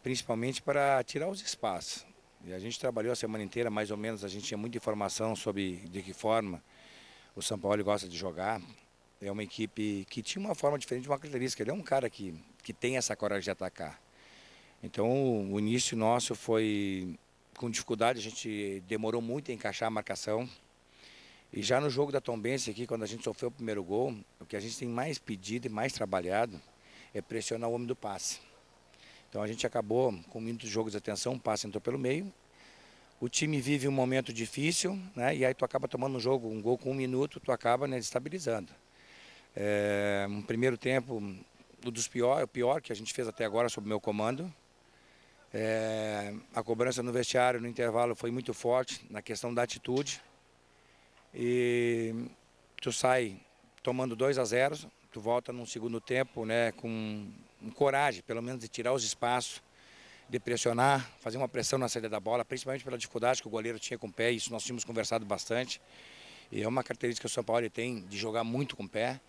principalmente para tirar os espaços. E a gente trabalhou a semana inteira, mais ou menos, a gente tinha muita informação sobre de que forma O São Paulo gosta de jogar. É uma equipe que tinha uma forma diferente, uma característica. Ele é um cara que tem essa coragem de atacar. Então, o início nosso foi com dificuldade. A gente demorou muito a encaixar a marcação. E já no jogo da Tombense aqui, quando a gente sofreu o primeiro gol, o que a gente tem mais pedido e mais trabalhado é pressionar o homem do passe. Então, a gente acabou com muitos jogos de atenção, um passe entrou pelo meio. O time vive um momento difícil, né? E aí tu acaba tomando um gol com 1 minuto, tu acaba, né, destabilizando. Um primeiro tempo, o pior que a gente fez até agora sob meu comando. A cobrança no vestiário, no intervalo, foi muito forte na questão da atitude. E tu sai tomando 2-0, tu volta num segundo tempo, né, com coragem, pelo menos, de tirar os espaços, de pressionar, fazer uma pressão na saída da bola, principalmente pela dificuldade que o goleiro tinha com o pé. Isso nós tínhamos conversado bastante. E é uma característica que o São Paulo tem de jogar muito com o pé.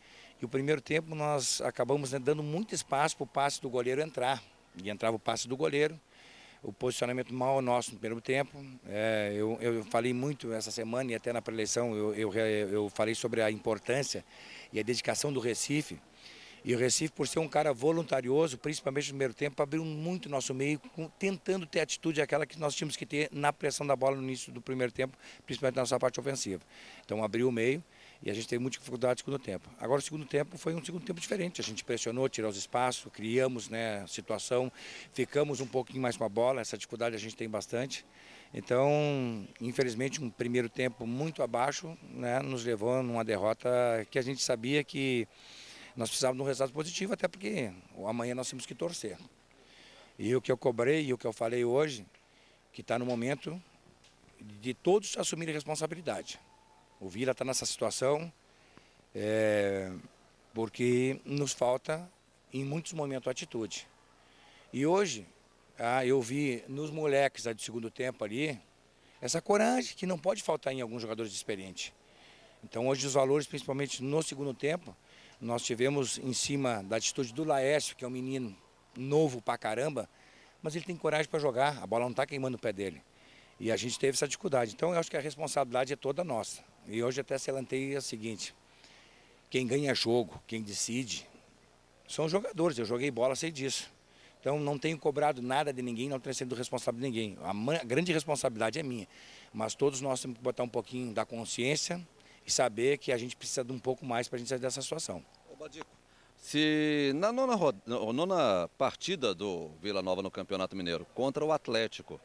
E o primeiro tempo nós acabamos, né, dando muito espaço para o passe do goleiro entrar. E entrava o passe do goleiro. O posicionamento mal nosso no primeiro tempo. Eu falei muito essa semana e até na pré-eleição eu falei sobre a importância e a dedicação do Recife. E o Recife, por ser um cara voluntarioso, principalmente no primeiro tempo, abriu muito nosso meio, tentando ter a atitude aquela que nós tínhamos que ter na pressão da bola no início do primeiro tempo, principalmente na nossa parte ofensiva. Então abriu o meio e a gente teve muita dificuldade no segundo tempo. Agora o segundo tempo foi um segundo tempo diferente. A gente pressionou, tirou os espaços, criamos, né, situação, ficamos um pouquinho mais com a bola, essa dificuldade a gente tem bastante. Então, infelizmente, um primeiro tempo muito abaixo, né, nos levou numa derrota que a gente sabia que nós precisávamos de um resultado positivo, até porque amanhã nós temos que torcer. E o que eu cobrei e o que eu falei hoje, que está no momento de todos assumirem responsabilidade. O Vila está nessa situação porque nos falta, em muitos momentos, atitude. E hoje, eu vi nos moleques do segundo tempo ali, essa coragem que não pode faltar em alguns jogadores experientes. Então hoje os valores, principalmente no segundo tempo, nós tivemos em cima da atitude do Laércio, que é um menino novo pra caramba, mas ele tem coragem para jogar, a bola não está queimando o pé dele. E a gente teve essa dificuldade. Então eu acho que a responsabilidade é toda nossa. E hoje até selantei o seguinte: quem ganha jogo, quem decide, são os jogadores. Eu joguei bola, sei disso. Então não tenho cobrado nada de ninguém, não tenho sido responsável de ninguém. A grande responsabilidade é minha. Mas todos nós temos que botar um pouquinho da consciência e saber que a gente precisa de um pouco mais para a gente sair dessa situação. Ô Badico, se na nona partida do Vila Nova no Campeonato Mineiro contra o Atlético,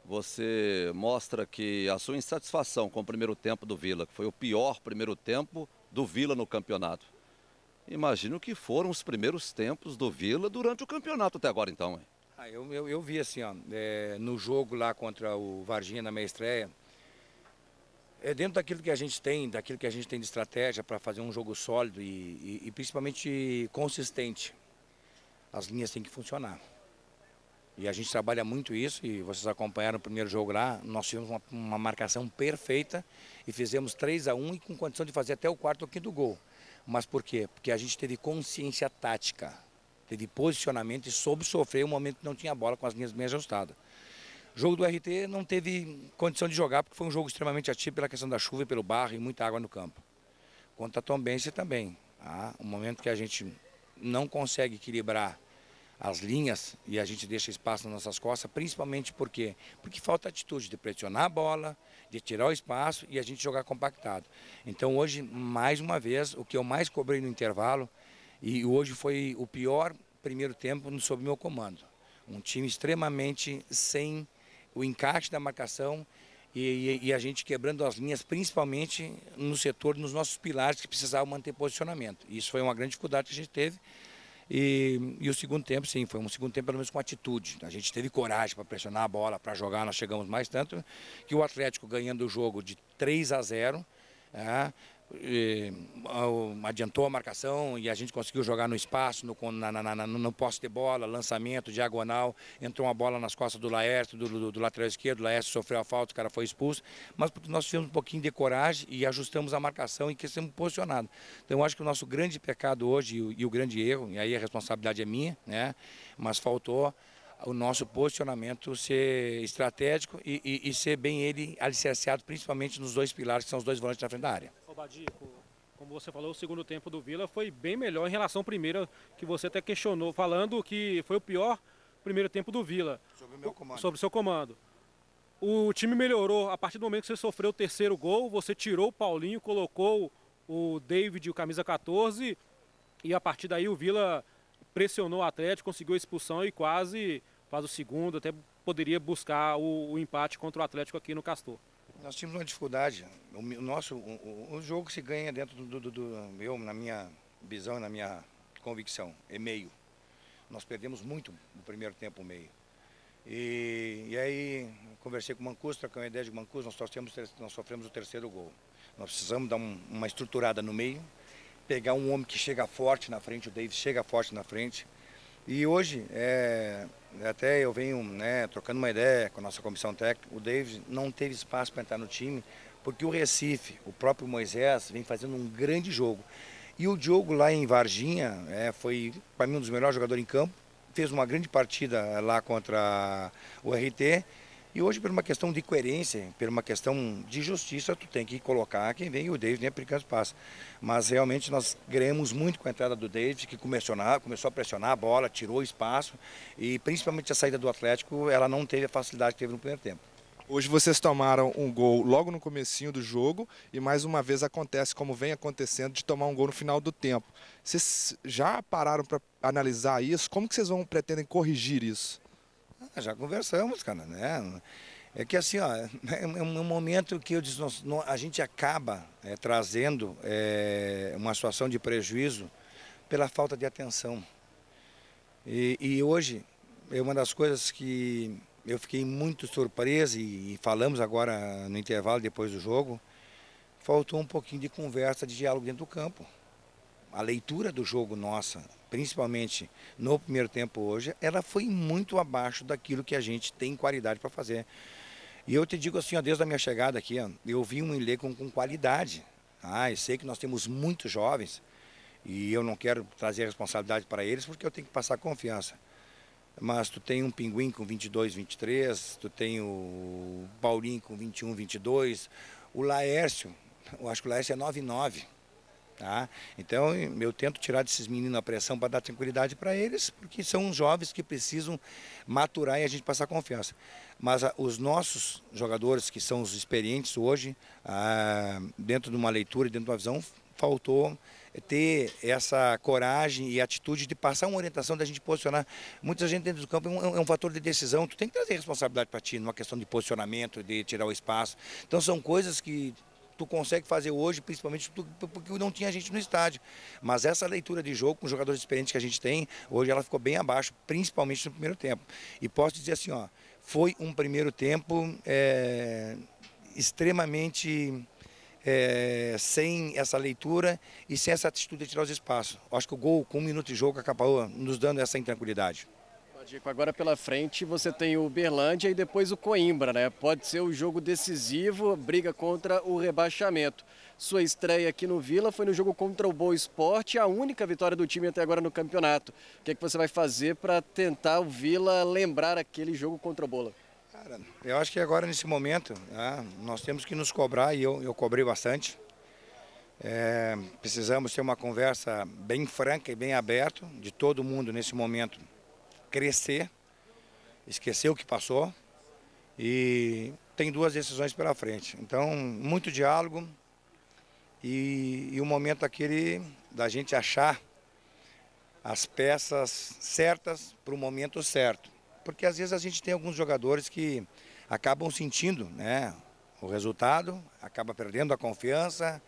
você mostra que a sua insatisfação com o primeiro tempo do Vila, que foi o pior primeiro tempo do Vila no campeonato, imagino que foram os primeiros tempos do Vila durante o campeonato até agora então, hein? Eu vi assim, ó, no jogo lá contra o Varginha na minha estreia, dentro daquilo que a gente tem, de estratégia para fazer um jogo sólido e principalmente consistente, as linhas têm que funcionar. E a gente trabalha muito isso, e vocês acompanharam o primeiro jogo lá, nós tivemos uma marcação perfeita e fizemos 3-1 e com condição de fazer até o quarto ou quinto gol. Mas por quê? Porque a gente teve consciência tática, teve posicionamento e soube sofrer um momento que não tinha bola com as linhas bem ajustadas. O jogo do RT não teve condição de jogar porque foi um jogo extremamente atípico pela questão da chuva e pelo barro e muita água no campo. Quanto a Tombense também, um momento que a gente não consegue equilibrar as linhas e a gente deixa espaço nas nossas costas, principalmente porque falta atitude de pressionar a bola, de tirar o espaço e a gente jogar compactado. Então hoje, mais uma vez, o que eu mais cobrei no intervalo, e hoje foi o pior primeiro tempo sob meu comando. Um time extremamente sem o encaixe da marcação e a gente quebrando as linhas, principalmente no setor, nos nossos pilares que precisavam manter posicionamento. Isso foi uma grande dificuldade que a gente teve. E o segundo tempo, sim, foi um segundo tempo pelo menos com atitude. A gente teve coragem para pressionar a bola, para jogar, nós chegamos mais tanto que o Atlético ganhando o jogo de 3-0, adiantou a marcação e a gente conseguiu jogar no espaço, no poste de bola, lançamento, diagonal, entrou uma bola nas costas do Laércio, do lateral esquerdo, o Laércio sofreu a falta, o cara foi expulso, mas porque nós tivemos um pouquinho de coragem e ajustamos a marcação e que estamos posicionados. Então eu acho que o nosso grande pecado hoje e o grande erro, e aí a responsabilidade é minha, né? Mas faltou o nosso posicionamento ser estratégico e ser bem ele alicerciado, principalmente nos dois pilares, que são os dois volantes na frente da área. Badico, como você falou, o segundo tempo do Vila foi bem melhor em relação ao primeiro, que você até questionou, falando que foi o pior primeiro tempo do Vila. Sobre o meu comando. Sobre o seu comando. O time melhorou a partir do momento que você sofreu o terceiro gol, você tirou o Paulinho, colocou o David, o camisa 14, e a partir daí o Vila pressionou o Atlético, conseguiu a expulsão e quase faz o segundo, até poderia buscar o empate contra o Atlético aqui no Castor. Nós tínhamos uma dificuldade. O jogo se ganha dentro na minha visão e na minha convicção, é meio. Nós perdemos muito no primeiro tempo, meio. E aí, conversei com o Mancuso, troquei uma ideia de Mancuso, nós sofremos o terceiro gol. Nós precisamos dar uma estruturada no meio, pegar um homem que chega forte na frente, o Davis chega forte na frente. E hoje, até eu venho trocando uma ideia com a nossa comissão técnica, o Davis não teve espaço para entrar no time, porque o Recife, o próprio Moisés, vem fazendo um grande jogo. E o Diogo lá em Varginha foi, para mim, um dos melhores jogadores em campo, fez uma grande partida lá contra o RT, e hoje, por uma questão de coerência, por uma questão de justiça, tu tem que colocar quem vem, e o David nem por enquanto passa. Mas realmente nós ganhamos muito com a entrada do David, que começou a pressionar a bola, tirou espaço, e principalmente a saída do Atlético, ela não teve a facilidade que teve no primeiro tempo. Hoje vocês tomaram um gol logo no comecinho do jogo e mais uma vez acontece, como vem acontecendo, de tomar um gol no final do tempo. Vocês já pararam para analisar isso? Como que vocês pretendem corrigir isso? Já conversamos, cara, né? É que assim, ó, é um momento que a gente acaba trazendo uma situação de prejuízo pela falta de atenção. E hoje, é uma das coisas que eu fiquei muito surpreso e falamos agora no intervalo depois do jogo, faltou um pouquinho de conversa, de diálogo dentro do campo. A leitura do jogo nossa, principalmente no primeiro tempo hoje, ela foi muito abaixo daquilo que a gente tem qualidade para fazer. E eu te digo assim, ó, desde a minha chegada aqui, ó, eu vi um Ilê com qualidade. Eu sei que nós temos muitos jovens e eu não quero trazer a responsabilidade para eles porque eu tenho que passar confiança. Mas tu tem um Pinguim com 22, 23, tu tem o Paulinho com 21, 22, o Laércio, eu acho que o Laércio é 9,9. Tá? Então eu tento tirar desses meninos a pressão para dar tranquilidade para eles, porque são jovens que precisam maturar e a gente passar confiança. Mas os nossos jogadores, que são os experientes hoje, dentro de uma leitura, dentro de uma visão, faltou ter essa coragem e atitude de passar uma orientação da gente posicionar. Muita gente dentro do campo é um fator de decisão, tu tem que trazer responsabilidade para ti, numa questão de posicionamento, de tirar o espaço. Então são coisas que tu consegue fazer hoje, principalmente porque não tinha gente no estádio. Mas essa leitura de jogo com os jogadores experientes que a gente tem, hoje ela ficou bem abaixo, principalmente no primeiro tempo. E posso dizer assim, ó, foi um primeiro tempo extremamente sem essa leitura e sem essa atitude de tirar os espaços. Acho que o gol com 1 minuto de jogo acabou nos dando essa intranquilidade. Agora pela frente você tem o Uberlândia e depois o Coimbra, né? Pode ser o jogo decisivo, briga contra o rebaixamento. Sua estreia aqui no Vila foi no jogo contra o Boa Esporte, a única vitória do time até agora no campeonato. O que é que você vai fazer para tentar o Vila lembrar aquele jogo contra o Bola? Cara, eu acho que agora nesse momento nós temos que nos cobrar e eu cobrei bastante. Precisamos ter uma conversa bem franca e bem aberta de todo mundo nesse momento. Crescer, esquecer o que passou e tem 2 decisões pela frente. Então, muito diálogo e o momento aquele da gente achar as peças certas para o momento certo. Porque às vezes a gente tem alguns jogadores que acabam sentindo o resultado, acaba perdendo a confiança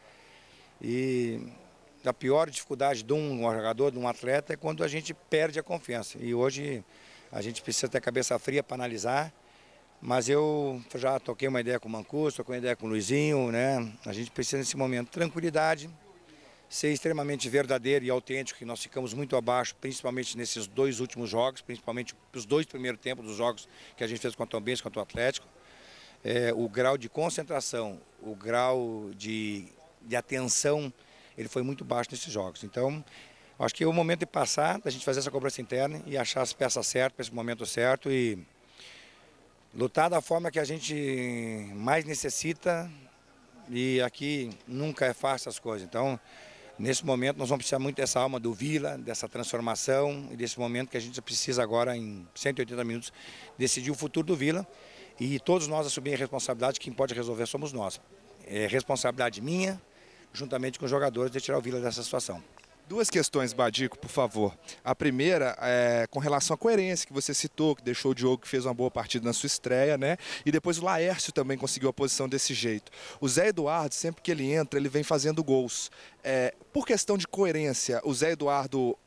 e a pior dificuldade de um jogador, de um atleta, é quando a gente perde a confiança. E hoje a gente precisa ter cabeça fria para analisar, mas eu já toquei uma ideia com o Mancuso, toquei uma ideia com o Luizinho, A gente precisa nesse momento tranquilidade, ser extremamente verdadeiro e autêntico, que nós ficamos muito abaixo, principalmente nesses 2 últimos jogos, principalmente os 2 primeiros tempos dos jogos que a gente fez contra o Tombense, contra o Atlético. O grau de concentração, o grau de atenção, ele foi muito baixo nesses jogos. Então, acho que é o momento de passar, da gente fazer essa cobrança interna e achar as peças certas para esse momento certo e lutar da forma que a gente mais necessita e aqui nunca é fácil as coisas. Então, nesse momento, nós vamos precisar muito dessa alma do Vila, dessa transformação e desse momento que a gente precisa agora, em 180 minutos, decidir o futuro do Vila e todos nós assumir a responsabilidade. Quem pode resolver somos nós. É responsabilidade minha, juntamente com os jogadores, de tirar o Vila dessa situação. Duas questões, Badico, por favor. A primeira é com relação à coerência que você citou, que deixou o Diogo, que fez uma boa partida na sua estreia, né? E depois o Laércio também conseguiu a posição desse jeito. O Zé Eduardo, sempre que ele entra, ele vem fazendo gols. Por questão de coerência, o Zé Eduardo...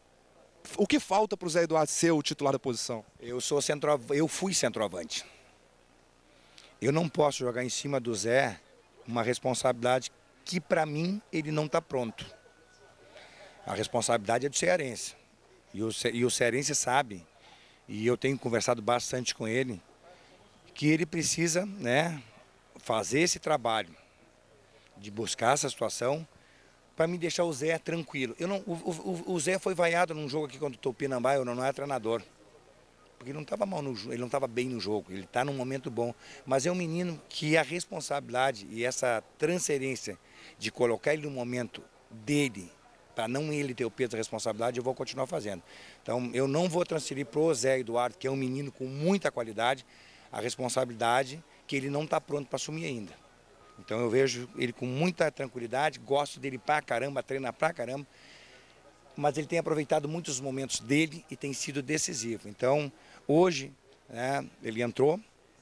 O que falta para o Zé Eduardo ser o titular da posição? Eu fui centroavante. Eu não posso jogar em cima do Zé uma responsabilidade que, para mim, ele não está pronto. A responsabilidade é do cearense. E o cearense sabe, e eu tenho conversado bastante com ele, que ele precisa, né, fazer esse trabalho de buscar essa situação para me deixar o Zé tranquilo. O Zé foi vaiado num jogo aqui contra o Tupinambá, eu não era treinador. Porque ele não estava mal no jogo, ele não estava bem no jogo, ele está num momento bom. Mas é um menino que a responsabilidade e essa transferência de colocar ele no momento dele, para não ele ter o peso da responsabilidade, eu vou continuar fazendo. Então, eu não vou transferir para o Zé Eduardo, que é um menino com muita qualidade, a responsabilidade que ele não está pronto para assumir ainda. Então, eu vejo ele com muita tranquilidade, gosto dele pra caramba, treina pra caramba, mas ele tem aproveitado muitos momentos dele e tem sido decisivo. Então, hoje, né, ele entrou,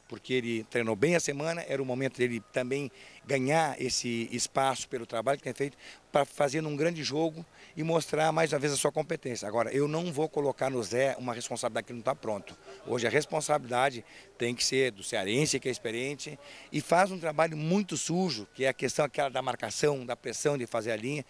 porque ele treinou bem a semana, era o momento dele também ganhar esse espaço pelo trabalho que tem feito, para fazer um grande jogo e mostrar mais uma vez a sua competência. Agora, eu não vou colocar no Zé uma responsabilidade que não está pronto. Hoje a responsabilidade tem que ser do cearense, que é experiente, e faz um trabalho muito sujo, que é a questão aquela da marcação, da pressão de fazer a linha.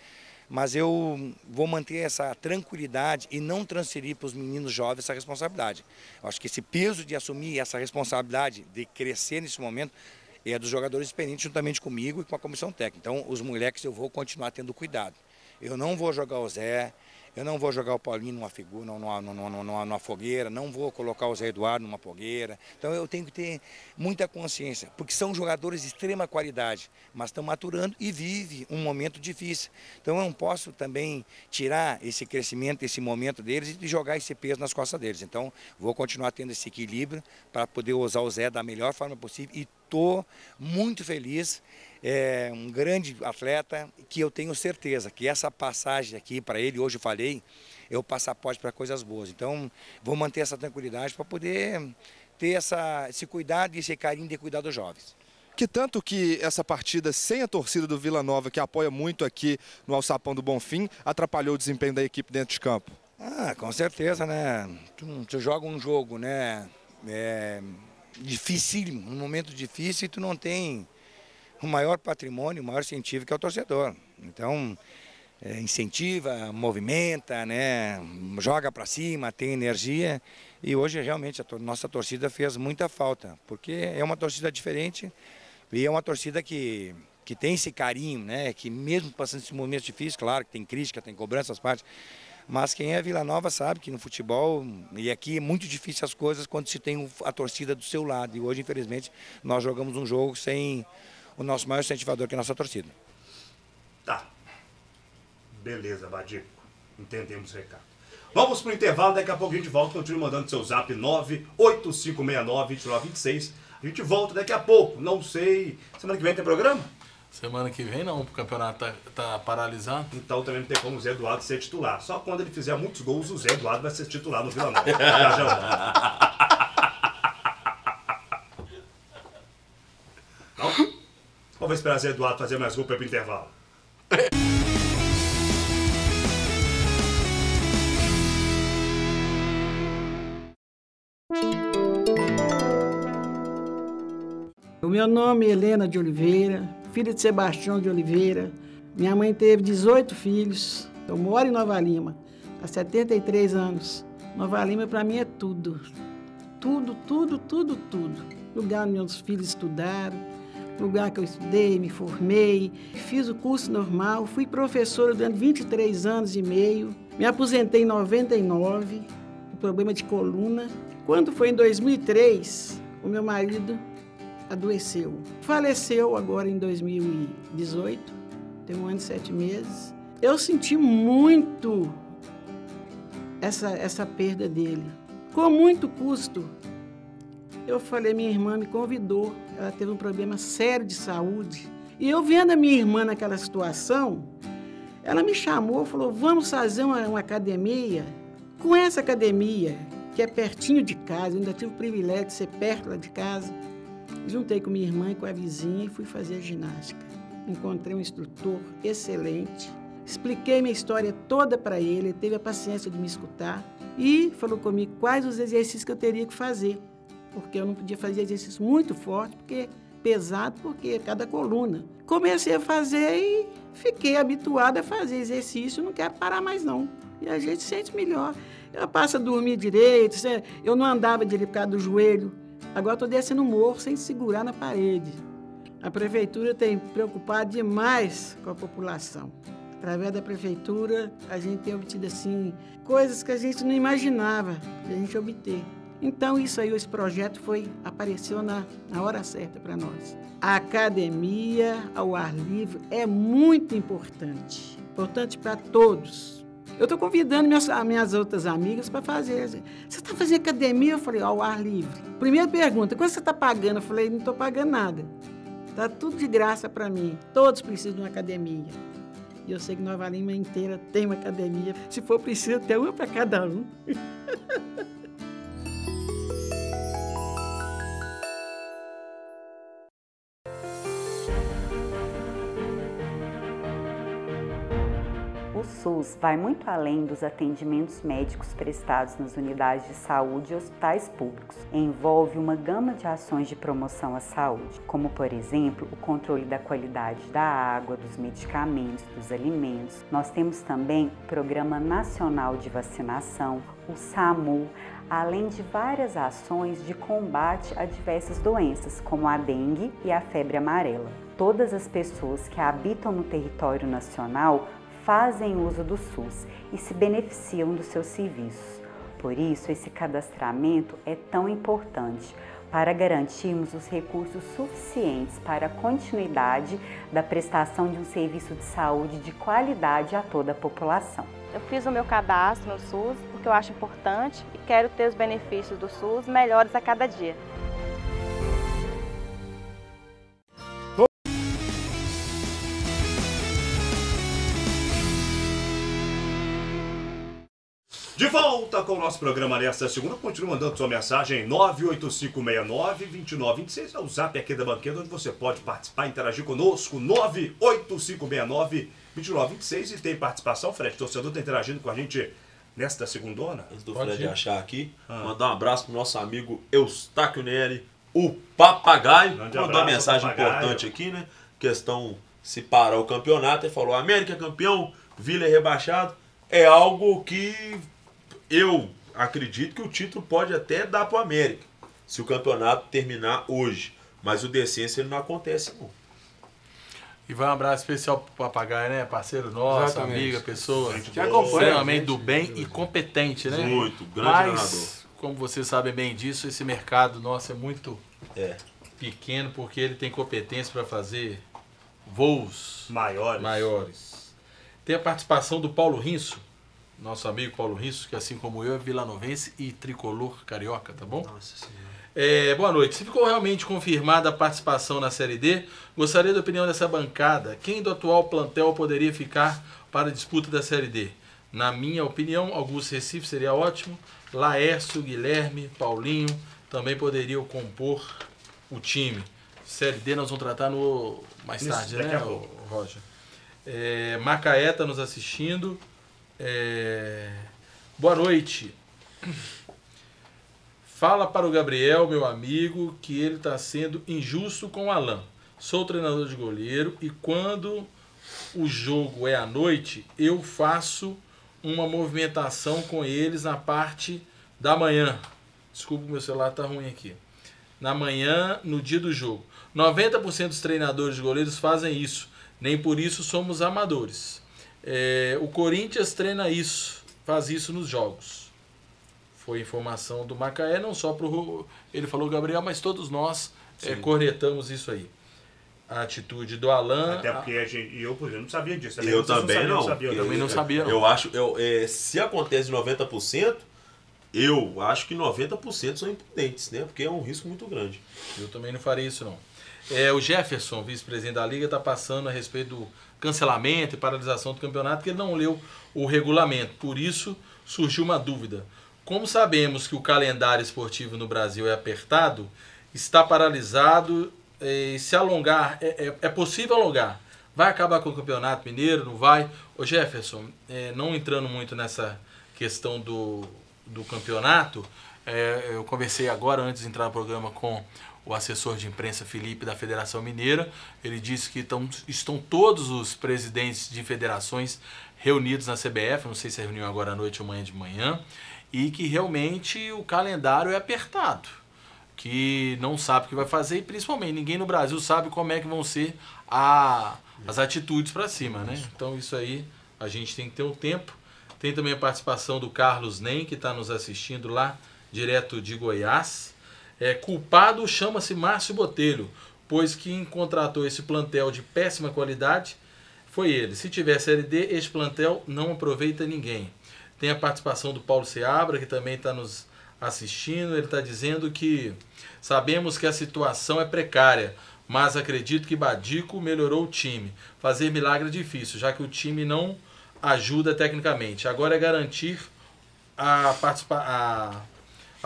Mas eu vou manter essa tranquilidade e não transferir para os meninos jovens essa responsabilidade. Eu acho que esse peso de assumir essa responsabilidade, de crescer nesse momento, é dos jogadores experientes juntamente comigo e com a comissão técnica. Então, os moleques eu vou continuar tendo cuidado. Eu não vou jogar o Zé, eu não vou jogar o Paulinho numa figura, numa fogueira, não vou colocar o Zé Eduardo numa fogueira. Então eu tenho que ter muita consciência, porque são jogadores de extrema qualidade, mas estão maturando e vivem um momento difícil. Então eu não posso também tirar esse crescimento, esse momento deles e jogar esse peso nas costas deles. Então vou continuar tendo esse equilíbrio para poder usar o Zé da melhor forma possível e estou muito feliz. É um grande atleta que eu tenho certeza que essa passagem aqui para ele, hoje eu falei, é o passaporte para coisas boas. Então, vou manter essa tranquilidade para poder ter esse cuidado e esse carinho de cuidar dos jovens. Que tanto que essa partida sem a torcida do Vila Nova, que apoia muito aqui no Alçapão do Bonfim, atrapalhou o desempenho da equipe dentro de campo? Ah, com certeza, né? Tu joga um jogo, né? Dificílimo, um momento difícil e tu não tem o maior patrimônio, o maior incentivo que é o torcedor. Então, incentiva, movimenta, né? Joga para cima, tem energia. E hoje, realmente, a nossa torcida fez muita falta, porque é uma torcida diferente e é uma torcida que tem esse carinho, né? Que mesmo passando esse momento difícil, claro que tem crítica, tem cobrança, as partes, mas quem é Vila Nova sabe que no futebol, e aqui é muito difícil as coisas quando se tem a torcida do seu lado. E hoje, infelizmente, nós jogamos um jogo sem o nosso maior incentivador, que é a nossa torcida. Tá. Beleza, Badico. Entendemos o recado. Vamos pro intervalo, daqui a pouco a gente volta. Continue mandando seu zap 98569-2926. A gente volta daqui a pouco. Não sei. Semana que vem tem programa? Semana que vem não, o campeonato tá paralisado. Então também não tem como o Zé Eduardo ser titular. Só quando ele fizer muitos gols, o Zé Eduardo vai ser titular no Vila Nova. Já. Vamos esperar o Zé Eduardo fazer mais gol para o intervalo. O meu nome é Helena de Oliveira, filha de Sebastião de Oliveira. Minha mãe teve 18 filhos. Eu moro em Nova Lima há 73 anos. Nova Lima para mim é tudo. Tudo, tudo, tudo, tudo. Lugar onde meus filhos estudaram, lugar que eu estudei, me formei, fiz o curso normal, fui professora durante 23 anos e meio, me aposentei em 99, com problema de coluna. Quando foi em 2003, o meu marido adoeceu. Faleceu agora em 2018, tem 1 ano e 7 meses. Eu senti muito essa perda dele. Com muito custo, eu falei, minha irmã me convidou, ela teve um problema sério de saúde. E eu vendo a minha irmã naquela situação, ela me chamou, falou, vamos fazer uma academia. Com essa academia, que é pertinho de casa, eu ainda tive o privilégio de ser perto lá de casa, juntei com minha irmã e com a vizinha e fui fazer a ginástica. Encontrei um instrutor excelente, expliquei minha história toda para ele, ele teve a paciência de me escutar e falou comigo quais os exercícios que eu teria que fazer, porque eu não podia fazer exercício muito forte, porque pesado, porque cada coluna. Comecei a fazer e fiquei habituada a fazer exercício, não quero parar mais não. E a gente sente melhor. Eu passo a dormir direito, eu não andava direito por causa do joelho, agora estou descendo o morro sem segurar na parede. A prefeitura tem preocupado demais com a população. Através da prefeitura, a gente tem obtido assim, coisas que a gente não imaginava de a gente obter. Então, isso aí, esse projeto apareceu na hora certa para nós. A academia ao ar livre é muito importante para todos. Eu estou convidando minhas outras amigas para fazer. Você está fazendo academia? Eu falei, ao ar livre. Primeira pergunta, quanto você está pagando? Eu falei, não estou pagando nada. Está tudo de graça para mim. Todos precisam de uma academia. E eu sei que Nova Lima inteira tem uma academia. Se for preciso, até uma para cada um. O SUS vai muito além dos atendimentos médicos prestados nas unidades de saúde e hospitais públicos. Envolve uma gama de ações de promoção à saúde, como, por exemplo, o controle da qualidade da água, dos medicamentos, dos alimentos. Nós temos também o Programa Nacional de Vacinação, o SAMU, além de várias ações de combate a diversas doenças, como a dengue e a febre amarela. Todas as pessoas que habitam no território nacional fazem uso do SUS e se beneficiam dos seus serviços. Por isso, esse cadastramento é tão importante para garantirmos os recursos suficientes para a continuidade da prestação de um serviço de saúde de qualidade a toda a população. Eu fiz o meu cadastro no SUS porque eu acho importante e quero ter os benefícios do SUS melhores a cada dia. De volta com o nosso programa nesta segunda, continue mandando sua mensagem 98569-2926, é o zap aqui da banqueta, onde você pode participar, interagir conosco, 98569-2926, e tem participação, Fred, torcedor está interagindo com a gente nesta segundona. Antes do Fred achar aqui, mandar um abraço pro nosso amigo Eustáquio Neri, o Papagaio, mandou uma mensagem importante aqui, né, questão se parar o campeonato, ele falou, América é campeão, Vila é rebaixado, é algo que eu acredito que o título pode até dar para o América, se o campeonato terminar hoje. Mas o descenso ele não acontece, não. E vai um abraço especial pro Papagaio, né? Parceiro nosso, Exatamente. amiga, pessoa Que acompanha, extremamente do bem e competente, né? Muito, grande Mas, como vocês sabem bem disso, esse mercado nosso é muito pequeno, porque ele tem competência para fazer voos maiores. Tem a participação do Paulo Rinso, nosso amigo Paulo Rinso, que assim como eu é vilanovense e tricolor carioca, tá bom? Nossa Senhora. Boa noite. Se ficou realmente confirmada a participação na Série D, gostaria da opinião dessa bancada. Quem do atual plantel poderia ficar para a disputa da Série D? Na minha opinião, Augusto Recife seria ótimo. Laércio, Guilherme, Paulinho também poderiam compor o time. Série D nós vamos tratar mais tarde, né, Roger? Macaé está nos assistindo. Boa noite. Fala para o Gabriel, meu amigo, que ele está sendo injusto com o Alain. Sou treinador de goleiro e quando o jogo é à noite, eu faço uma movimentação com eles na parte da manhã. Desculpa, meu celular está ruim aqui. Na manhã, no dia do jogo. 90% dos treinadores de goleiros fazem isso. Nem por isso somos amadores. O Corinthians treina isso, faz isso nos jogos. Foi informação do Macaé, não só para o... Ele falou Gabriel, mas todos nós cornetamos isso aí. A atitude do Alan... Até porque eu, por exemplo, não sabia disso. Eu também não. Eu também não sabia, não. Eu acho, se acontece 90%, eu acho que 90% são imprudentes, né? Porque é um risco muito grande. Eu também não faria isso, não. O Jefferson, vice-presidente da Liga, está passando a respeito do cancelamento e paralisação do campeonato, que ele não leu o regulamento. Por isso, surgiu uma dúvida. Como sabemos que o calendário esportivo no Brasil é apertado, está paralisado, se alongar, é possível alongar. Vai acabar com o Campeonato Mineiro, não vai? Ô Jefferson, não entrando muito nessa questão do campeonato, eu conversei agora, antes de entrar no programa, com o assessor de imprensa Felipe da Federação Mineira. Ele disse que estão todos os presidentes de federações reunidos na CBF, não sei se é reunião agora à noite ou amanhã de manhã, e que realmente o calendário é apertado, que não sabe o que vai fazer, e principalmente ninguém no Brasil sabe como é que vão ser as atitudes para cima, né? Então isso aí a gente tem que ter um tempo. Tem também a participação do Carlos Nem, que está nos assistindo lá, direto de Goiás. Culpado chama-se Márcio Botelho, pois quem contratou esse plantel de péssima qualidade foi ele. Se tiver Série D, este plantel não aproveita ninguém. Tem a participação do Paulo Seabra, que também está nos assistindo. Ele está dizendo que sabemos que a situação é precária, mas acredito que Badico melhorou o time. Fazer milagre é difícil, já que o time não ajuda tecnicamente. Agora é garantir a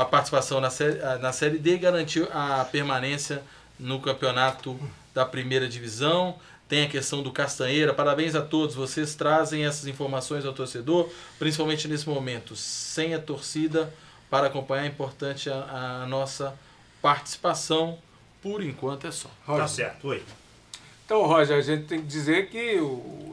participação na Série D e garantir a permanência no campeonato da primeira divisão. Tem a questão do Castanheira. Parabéns a todos, vocês trazem essas informações ao torcedor, principalmente nesse momento. Sem a torcida para acompanhar, é importante a nossa participação. Por enquanto é só. Roger. Tá certo, oi. Então, Roger, a gente tem que dizer que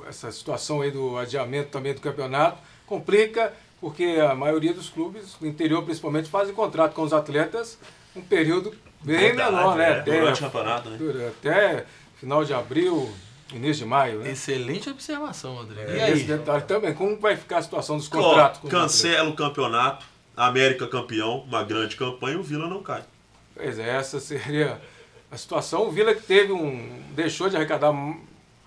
essa situação aí do adiamento também do campeonato complica, porque a maioria dos clubes, no interior principalmente, fazem contrato com os atletas um período bem menor, né? Durante o campeonato, né? Até final de abril, início de maio, né? Excelente observação, Rodrigo. E aí? Esse detalhe também, como vai ficar a situação dos contratos? Cancela o campeonato, América campeão, uma grande campanha, e o Vila não cai. Pois é, essa seria a situação. O Vila que deixou de arrecadar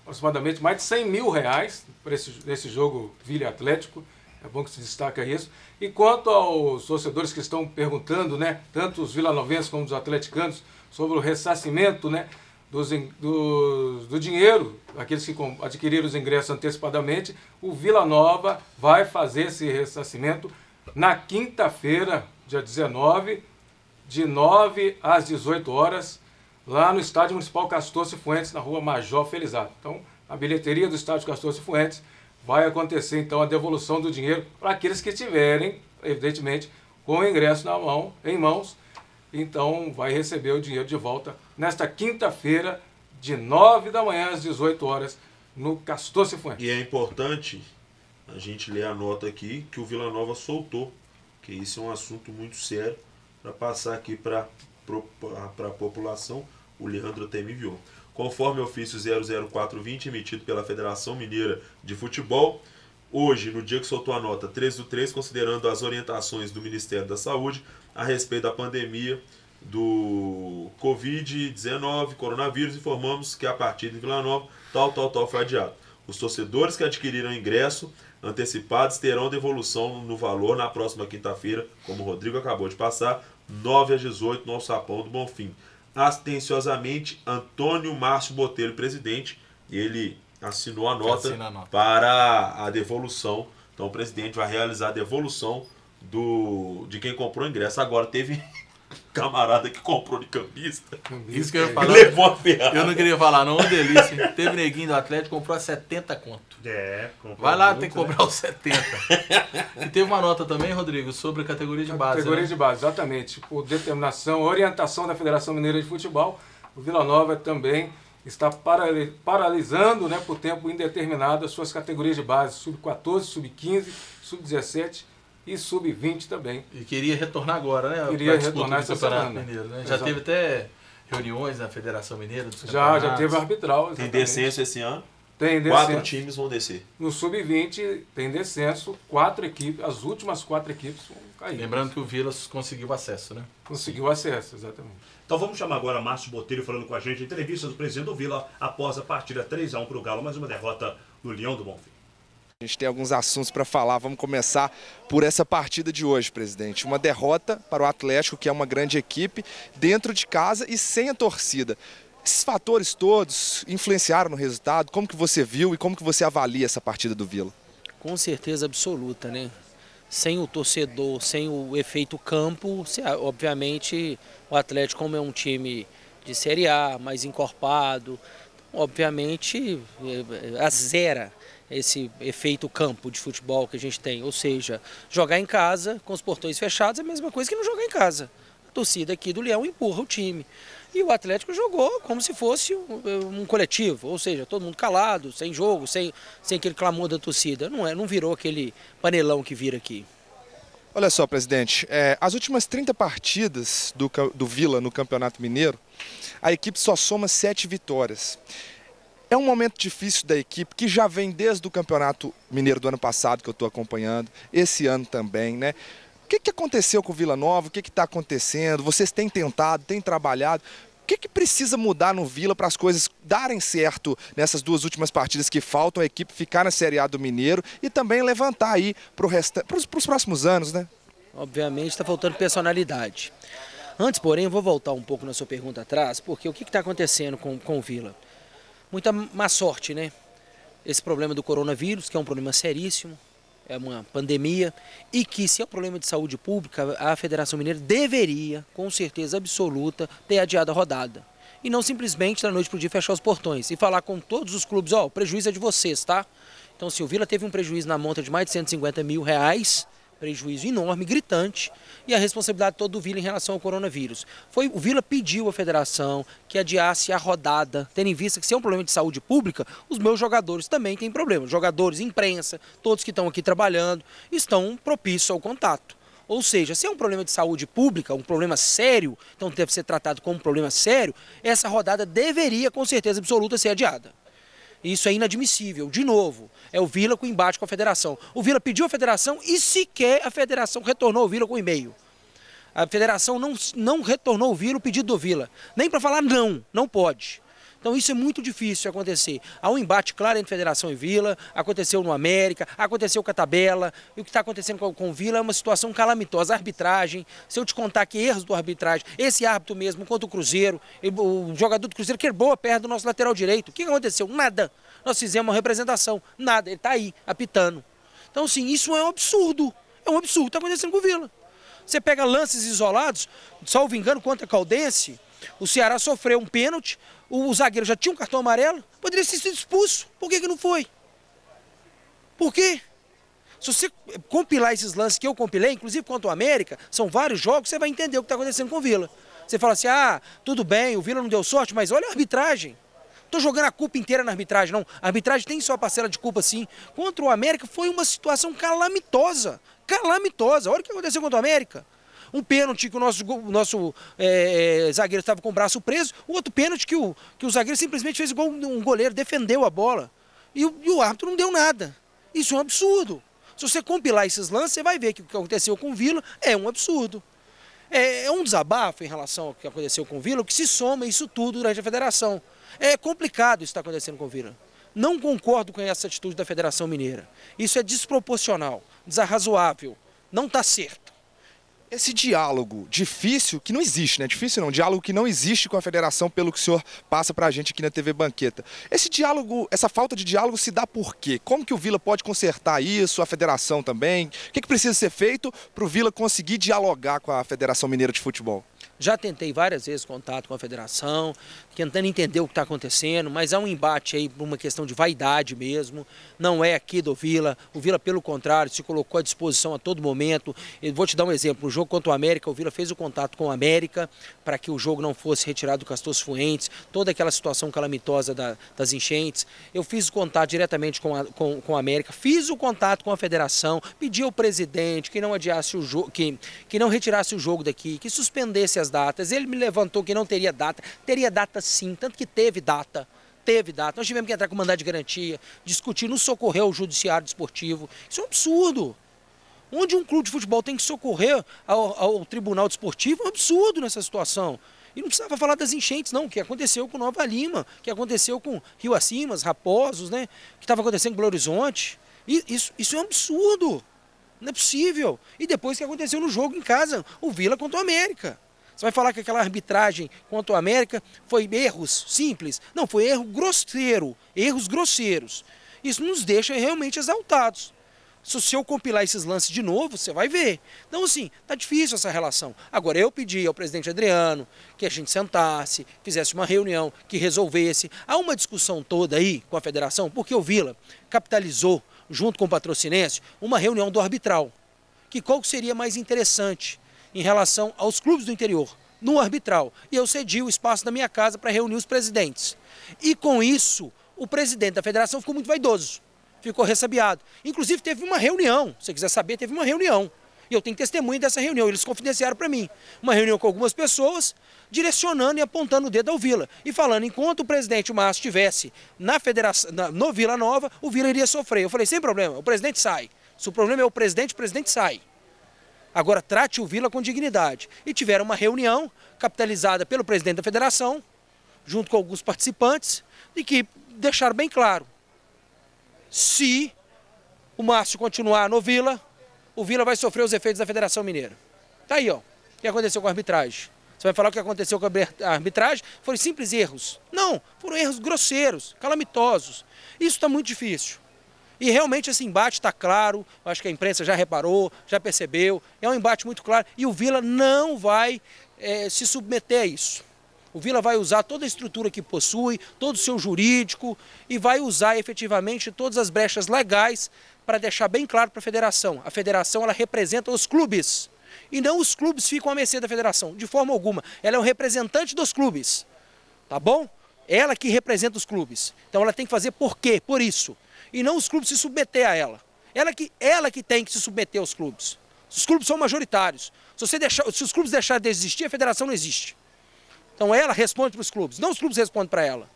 aproximadamente mais de 100 mil reais para esse jogo Vila Atlético. É bom que se destaca isso. E quanto aos torcedores que estão perguntando, né, tanto os vilanovenses como os atleticanos, sobre o ressarcimento, né, do dinheiro, aqueles que adquiriram os ingressos antecipadamente, o Vila Nova vai fazer esse ressarcimento na quinta-feira, dia 19, de 9 às 18 horas, lá no Estádio Municipal Castor Cifuentes, na rua Major Felizardo. Então, a bilheteria do Estádio Castor Cifuentes vai acontecer, então, a devolução do dinheiro para aqueles que tiverem, evidentemente, com o ingresso em mãos. Então, vai receber o dinheiro de volta nesta quinta-feira, de 9 da manhã às 18 horas, no Castor Cifuentes. E é importante a gente ler a nota aqui que o Vila Nova soltou, que isso é um assunto muito sério, para passar aqui para a população. O Leandro até me enviou. Conforme o ofício 00420, emitido pela Federação Mineira de Futebol, hoje, no dia que soltou a nota 13/3, considerando as orientações do Ministério da Saúde a respeito da pandemia do Covid-19, coronavírus, informamos que a partida de Vila Nova, tal, foi adiado. Os torcedores que adquiriram ingresso antecipados terão devolução no valor na próxima quinta-feira, como o Rodrigo acabou de passar, 9 às 18, no Alçapão do Bonfim. Atenciosamente, Antônio Márcio Botelho, presidente, ele assinou a nota para a devolução. Então o presidente vai realizar a devolução de quem comprou o ingresso. Agora teve camarada que comprou de cambista. Isso que eu ia falar. Levou a ferrada. Eu não queria falar, não, uma delícia. Hein? Teve neguinho do Atlético, comprou a 70 conto. Vai lá, tem que comprar os 70. E teve uma nota também, Rodrigo, sobre a categoria de base. Categoria né? de base, exatamente. Por determinação, orientação da Federação Mineira de Futebol, o Vila Nova também está paralisando, né, por tempo indeterminado as suas categorias de base, sub-14, sub-15, sub-17 e sub-20 também. E queria retornar agora, né? Queria retornar essa semana. Mineiro, né? Já teve até reuniões na Federação Mineira? Já teve arbitral. Tem descenso esse ano? Tem descenso. 4 times vão descer. No Sub-20 tem descenso, 4 equipes, as últimas 4 equipes vão cair. Lembrando que o Vila conseguiu acesso, né? Conseguiu acesso, exatamente. Então vamos chamar agora Márcio Botelho falando com a gente, entrevista do presidente do Vila após a partida 3-1 para o Galo, mais uma derrota do Leão do Bonfim. A gente tem alguns assuntos para falar, vamos começar por essa partida de hoje, presidente. Uma derrota para o Atlético, que é uma grande equipe, dentro de casa e sem a torcida. Esses fatores todos influenciaram no resultado? Como que você viu e como que você avalia essa partida do Vila? Com certeza absoluta, né? Sem o torcedor, sem o efeito campo, obviamente o Atlético, como é um time de Série A, mais encorpado, obviamente azera esse efeito campo de futebol que a gente tem. Ou seja, jogar em casa com os portões fechados é a mesma coisa que não jogar em casa. A torcida aqui do Leão empurra o time. E o Atlético jogou como se fosse um coletivo, ou seja, todo mundo calado, sem jogo, sem aquele clamor da torcida. Não virou aquele panelão que vira aqui. Olha só, presidente, as últimas 30 partidas do Vila no Campeonato Mineiro, a equipe só soma 7 vitórias. É um momento difícil da equipe, que já vem desde o Campeonato Mineiro do ano passado, que eu estou acompanhando, esse ano também, né? O que aconteceu com o Vila Nova? O que está acontecendo? Vocês têm tentado, têm trabalhado? O que precisa mudar no Vila para as coisas darem certo nessas 2 últimas partidas que faltam, a equipe ficar na Série A do Mineiro e também levantar aí para os próximos anos, né? Obviamente está faltando personalidade. Antes, porém, eu vou voltar um pouco na sua pergunta atrás, porque o que está acontecendo com o Vila? Muita má sorte, né? Esse problema do coronavírus, que é um problema seríssimo, é uma pandemia, e que, se é um problema de saúde pública, a Federação Mineira deveria, com certeza absoluta, ter adiado a rodada. E não simplesmente da noite para o dia fechar os portões e falar com todos os clubes, ó, o prejuízo é de vocês, tá? Então, se o Vila teve um prejuízo na monta de mais de R$150 mil, prejuízo enorme, gritante, e a responsabilidade toda do Vila em relação ao coronavírus. O Vila pediu à federação que adiasse a rodada, tendo em vista que se é um problema de saúde pública, os meus jogadores também têm problema. Jogadores, imprensa, todos que estão aqui trabalhando, estão propícios ao contato. Ou seja, se é um problema de saúde pública, um problema sério, então deve ser tratado como um problema sério, essa rodada deveria, com certeza absoluta, ser adiada. Isso é inadmissível. De novo, é o Vila com embate com a federação. O Vila pediu à federação e sequer a federação retornou o Vila com e-mail. A federação não retornou o Vila, o pedido do Vila. Nem para falar não pode. Então isso é muito difícil de acontecer. Há um embate claro entre Federação e Vila, aconteceu no América, aconteceu com a tabela, e o que está acontecendo com o Vila é uma situação calamitosa. A arbitragem, se eu te contar que erros do arbitragem, esse árbitro mesmo contra o Cruzeiro, o jogador do Cruzeiro quebrou a perna do nosso lateral direito. O que aconteceu? Nada. Nós fizemos uma representação, nada, ele está aí, apitando. Então, assim, isso é um absurdo. É um absurdo, está acontecendo com o Vila. Você pega lances isolados, salvo engano, contra a Caldense, o Ceará sofreu um pênalti, o zagueiro já tinha um cartão amarelo, poderia ter sido expulso. Por que não foi? Por quê? Se você compilar esses lances que eu compilei, inclusive contra o América, são vários jogos, você vai entender o que está acontecendo com o Vila. Você fala assim, tudo bem, o Vila não deu sorte, mas olha a arbitragem. Estou jogando a culpa inteira na arbitragem, não. A arbitragem tem sua parcela de culpa, sim. Contra o América foi uma situação calamitosa. Calamitosa. Olha o que aconteceu contra o América. Um pênalti que o nosso zagueiro estava com o braço preso. O outro pênalti que o zagueiro simplesmente fez igual um goleiro, defendeu a bola. E o árbitro não deu nada. Isso é um absurdo. Se você compilar esses lances, você vai ver que o que aconteceu com o Vila é um absurdo. É um desabafo em relação ao que aconteceu com o Vila, o que se soma isso tudo durante a federação. É complicado isso que está acontecendo com o Vila. Não concordo com essa atitude da Federação Mineira. Isso é desproporcional, desarrazoável, não está certo. Esse diálogo difícil, que não existe, né? Difícil não, diálogo que não existe com a federação, pelo que o senhor passa pra gente aqui na TV Banqueta. Esse diálogo, essa falta de diálogo se dá por quê? Como que o Vila pode consertar isso, a federação também? O que precisa ser feito para o Vila conseguir dialogar com a Federação Mineira de Futebol? Já tentei várias vezes contato com a federação, tentando entender o que está acontecendo, mas há um embate aí por uma questão de vaidade mesmo, não é aqui do Vila. O Vila, pelo contrário, se colocou à disposição a todo momento. Eu vou te dar um exemplo, o jogo contra o América, o Vila fez o contato com o América para que o jogo não fosse retirado do Castor Cifuentes, toda aquela situação calamitosa das enchentes. Eu fiz o contato diretamente com o América, fiz o contato com a federação, pedi ao presidente que não adiasse o jogo, que não retirasse o jogo daqui, que suspendesse as datas. Ele me levantou que não teria data sim, tanto que teve data, teve data. Nós tivemos que entrar com mandado de garantia, discutir, nos socorrer ao judiciário desportivo. Isso é um absurdo. Onde um clube de futebol tem que socorrer ao tribunal desportivo, é um absurdo nessa situação. E não precisava falar das enchentes, não, o que aconteceu com Nova Lima, o que aconteceu com Rio Acima, Raposos, né? O que estava acontecendo com Belo Horizonte. Isso é um absurdo. Não é possível. E depois o que aconteceu no jogo em casa, o Vila contra o América. Você vai falar que aquela arbitragem contra o América foi erros simples? Não, foi erro grosseiro, erros grosseiros. Isso nos deixa realmente exaltados. Se eu compilar esses lances de novo, você vai ver. Então, assim, tá difícil essa relação. Agora, eu pedi ao presidente Adriano que a gente sentasse, fizesse uma reunião, que resolvesse. Há uma discussão toda aí com a federação, porque o Vila capitalizou, junto com o Patrocinense, uma reunião do arbitral. Que qual seria mais interessante em relação aos clubes do interior, no arbitral. E eu cedi o espaço da minha casa para reunir os presidentes. E com isso, o presidente da federação ficou muito vaidoso. Ficou ressabiado. Inclusive teve uma reunião, se você quiser saber, teve uma reunião. E eu tenho testemunho dessa reunião, eles confidenciaram para mim. Uma reunião com algumas pessoas, direcionando e apontando o dedo ao Vila. E falando, enquanto o presidente Márcio estivesse na federação, no Vila Nova, o Vila iria sofrer. Eu falei, sem problema, o presidente sai. Se o problema é o presidente sai. Agora trate o Vila com dignidade. E tiveram uma reunião capitalizada pelo presidente da federação, junto com alguns participantes, e que deixaram bem claro. Se o Márcio continuar no Vila, o Vila vai sofrer os efeitos da Federação Mineira. Tá aí, ó. O que aconteceu com a arbitragem? Você vai falar o que aconteceu com a arbitragem? Foram simples erros. Não, foram erros grosseiros, calamitosos. Isso está muito difícil. E realmente esse embate está claro, acho que a imprensa já reparou, já percebeu, é um embate muito claro. E o Vila não vai se submeter a isso. O Vila vai usar toda a estrutura que possui, todo o seu jurídico e vai usar efetivamente todas as brechas legais para deixar bem claro para a federação. A federação ela representa os clubes e não os clubes ficam à mercê da federação, de forma alguma. Ela é um representante dos clubes, tá bom? Ela que representa os clubes. Então ela tem que fazer por quê? Por isso. E não os clubes se submeter a ela. Ela que tem que se submeter aos clubes. Os clubes são majoritários. Se os clubes deixarem de existir, a federação não existe. Então ela responde para os clubes, não os clubes respondem para ela.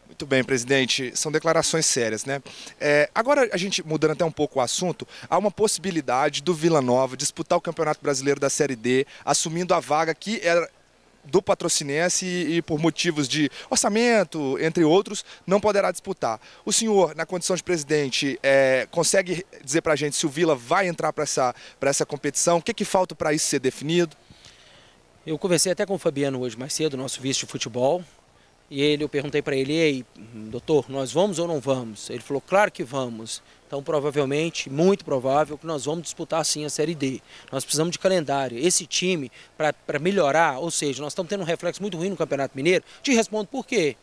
Muito bem, presidente. São declarações sérias, né? Agora, a gente mudando até um pouco o assunto, há uma possibilidade do Vila Nova disputar o Campeonato Brasileiro da Série D, assumindo a vaga que era do Patrocinense e por motivos de orçamento, entre outros, não poderá disputar. O senhor, na condição de presidente, consegue dizer para a gente se o Vila vai entrar para essa competição? O que falta para isso ser definido? Eu conversei até com o Fabiano hoje mais cedo, nosso vice de futebol, e eu perguntei para ele, ei, doutor, nós vamos ou não vamos? Ele falou, claro que vamos. Então, provavelmente, muito provável que nós vamos disputar sim a Série D. Nós precisamos de calendário. Esse time, para melhorar, ou seja, nós estamos tendo um reflexo muito ruim no Campeonato Mineiro, te respondo por quê.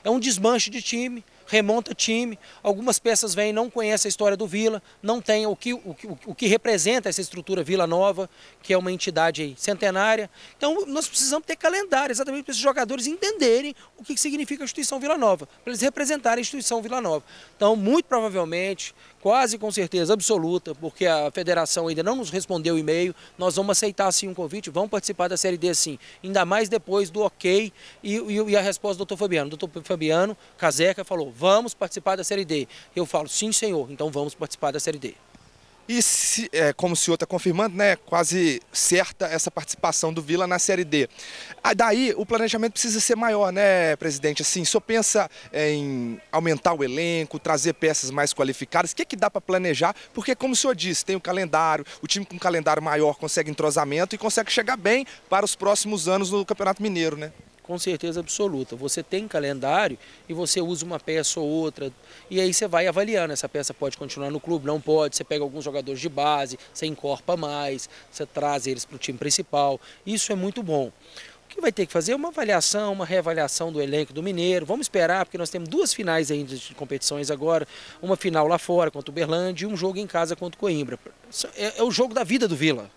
É um desmanche de time, remonta time, algumas peças vêm, não conhecem a história do Vila, não tem o que representa essa estrutura Vila Nova, que é uma entidade aí centenária. Então nós precisamos ter calendário, exatamente para esses jogadores entenderem o que significa a instituição Vila Nova, para eles representarem a instituição Vila Nova. Então, muito provavelmente, quase com certeza absoluta, porque a federação ainda não nos respondeu o e-mail, nós vamos aceitar sim um convite, vamos participar da Série D sim, ainda mais depois do ok e a resposta do doutor Fabiano. O doutor Fabiano Caseca falou, vamos participar da Série D. Eu falo, sim senhor, então vamos participar da Série D. E como o senhor está confirmando, né, quase certa essa participação do Vila na Série D. Daí o planejamento precisa ser maior, né, presidente? Assim, o senhor pensa em aumentar o elenco, trazer peças mais qualificadas? O que dá para planejar? Porque, como o senhor disse, tem o calendário, o time com um calendário maior consegue entrosamento e consegue chegar bem para os próximos anos no Campeonato Mineiro, né? Com certeza absoluta. Você tem calendário e você usa uma peça ou outra e aí você vai avaliando, essa peça pode continuar no clube, não pode, você pega alguns jogadores de base, você encorpa mais, você traz eles para o time principal, isso é muito bom. O que vai ter que fazer é uma avaliação, uma reavaliação do elenco do Mineiro, vamos esperar, porque nós temos duas finais ainda de competições agora, uma final lá fora contra o Uberlândia e um jogo em casa contra o Coimbra. É o jogo da vida do Vila.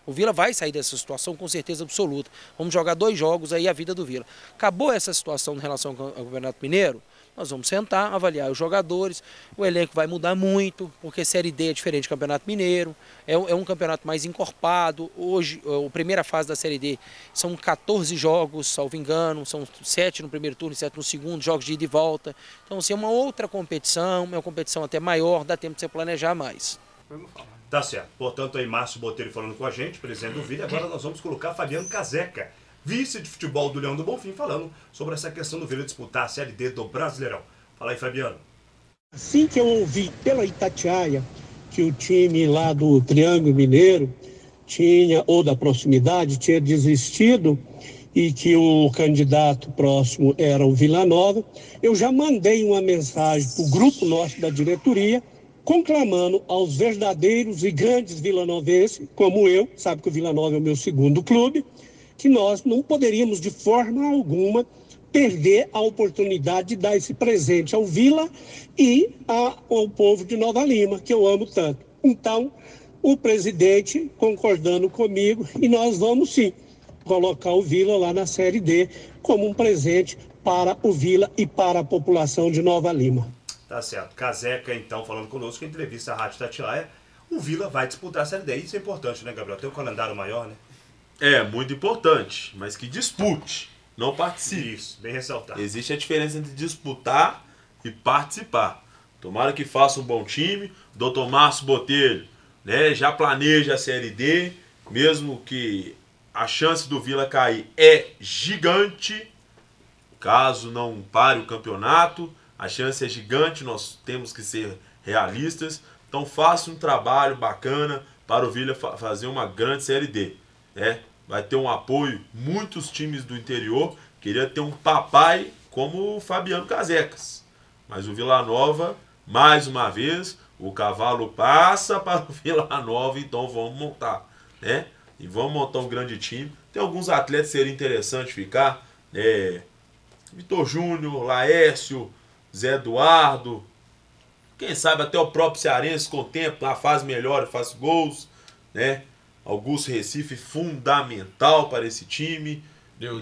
O Vila vai sair dessa situação com certeza absoluta. Vamos jogar 2 jogos aí a vida do Vila. Acabou essa situação em relação ao Campeonato Mineiro, nós vamos sentar, avaliar os jogadores, o elenco vai mudar muito, porque Série D é diferente do Campeonato Mineiro, é um campeonato mais encorpado. Hoje, a primeira fase da Série D são 14 jogos, salvo engano, são 7 no primeiro turno e 7 no segundo, jogos de ida e volta. Então, assim, é uma outra competição, é uma competição até maior, dá tempo de você planejar mais. Tá certo. Portanto, aí Márcio Botelho falando com a gente, presidente do Vila. Agora nós vamos colocar Fabiano Caseca, vice de futebol do Leão do Bonfim, falando sobre essa questão do Vila disputar a Série D do Brasileirão. Fala aí, Fabiano. Assim que eu ouvi pela Itatiaia que o time lá do Triângulo Mineiro tinha, ou da proximidade, tinha desistido e que o candidato próximo era o Vila Nova, eu já mandei uma mensagem para o grupo nosso da diretoria, conclamando aos verdadeiros e grandes vilanovenses, como eu, sabe que o Vila Nova é o meu segundo clube, que nós não poderíamos de forma alguma perder a oportunidade de dar esse presente ao Vila e ao povo de Nova Lima, que eu amo tanto. Então, o presidente concordando comigo, e nós vamos sim colocar o Vila lá na Série D como um presente para o Vila e para a população de Nova Lima. Tá certo. Caseca, então, falando conosco, em entrevista à Rádio Itatiaia, o Vila vai disputar a Série D. Isso é importante, né, Gabriel? Tem um calendário maior, né? É, muito importante, mas que dispute, não participe. Isso, bem ressaltado. Existe a diferença entre disputar e participar. Tomara que faça um bom time. Dr. Márcio Botelho, né, já planeja a Série D, mesmo que a chance do Vila cair é gigante, caso não pare o campeonato. A chance é gigante, nós temos que ser realistas. Então faça um trabalho bacana para o Vila fazer uma grande Série D. Né? Vai ter um apoio, muitos times do interior queria ter um papai como o Fabiano Casecas. Mas o Vila Nova, mais uma vez, o cavalo passa para o Vila Nova, então vamos montar. Né? E vamos montar um grande time. Tem alguns atletas que seria interessante ficar. Vitor Júnior, Laércio, Zé Eduardo, quem sabe até o próprio Cearense com o tempo, na fase melhor, faz gols, né? Augusto Recife, fundamental para esse time. Deu.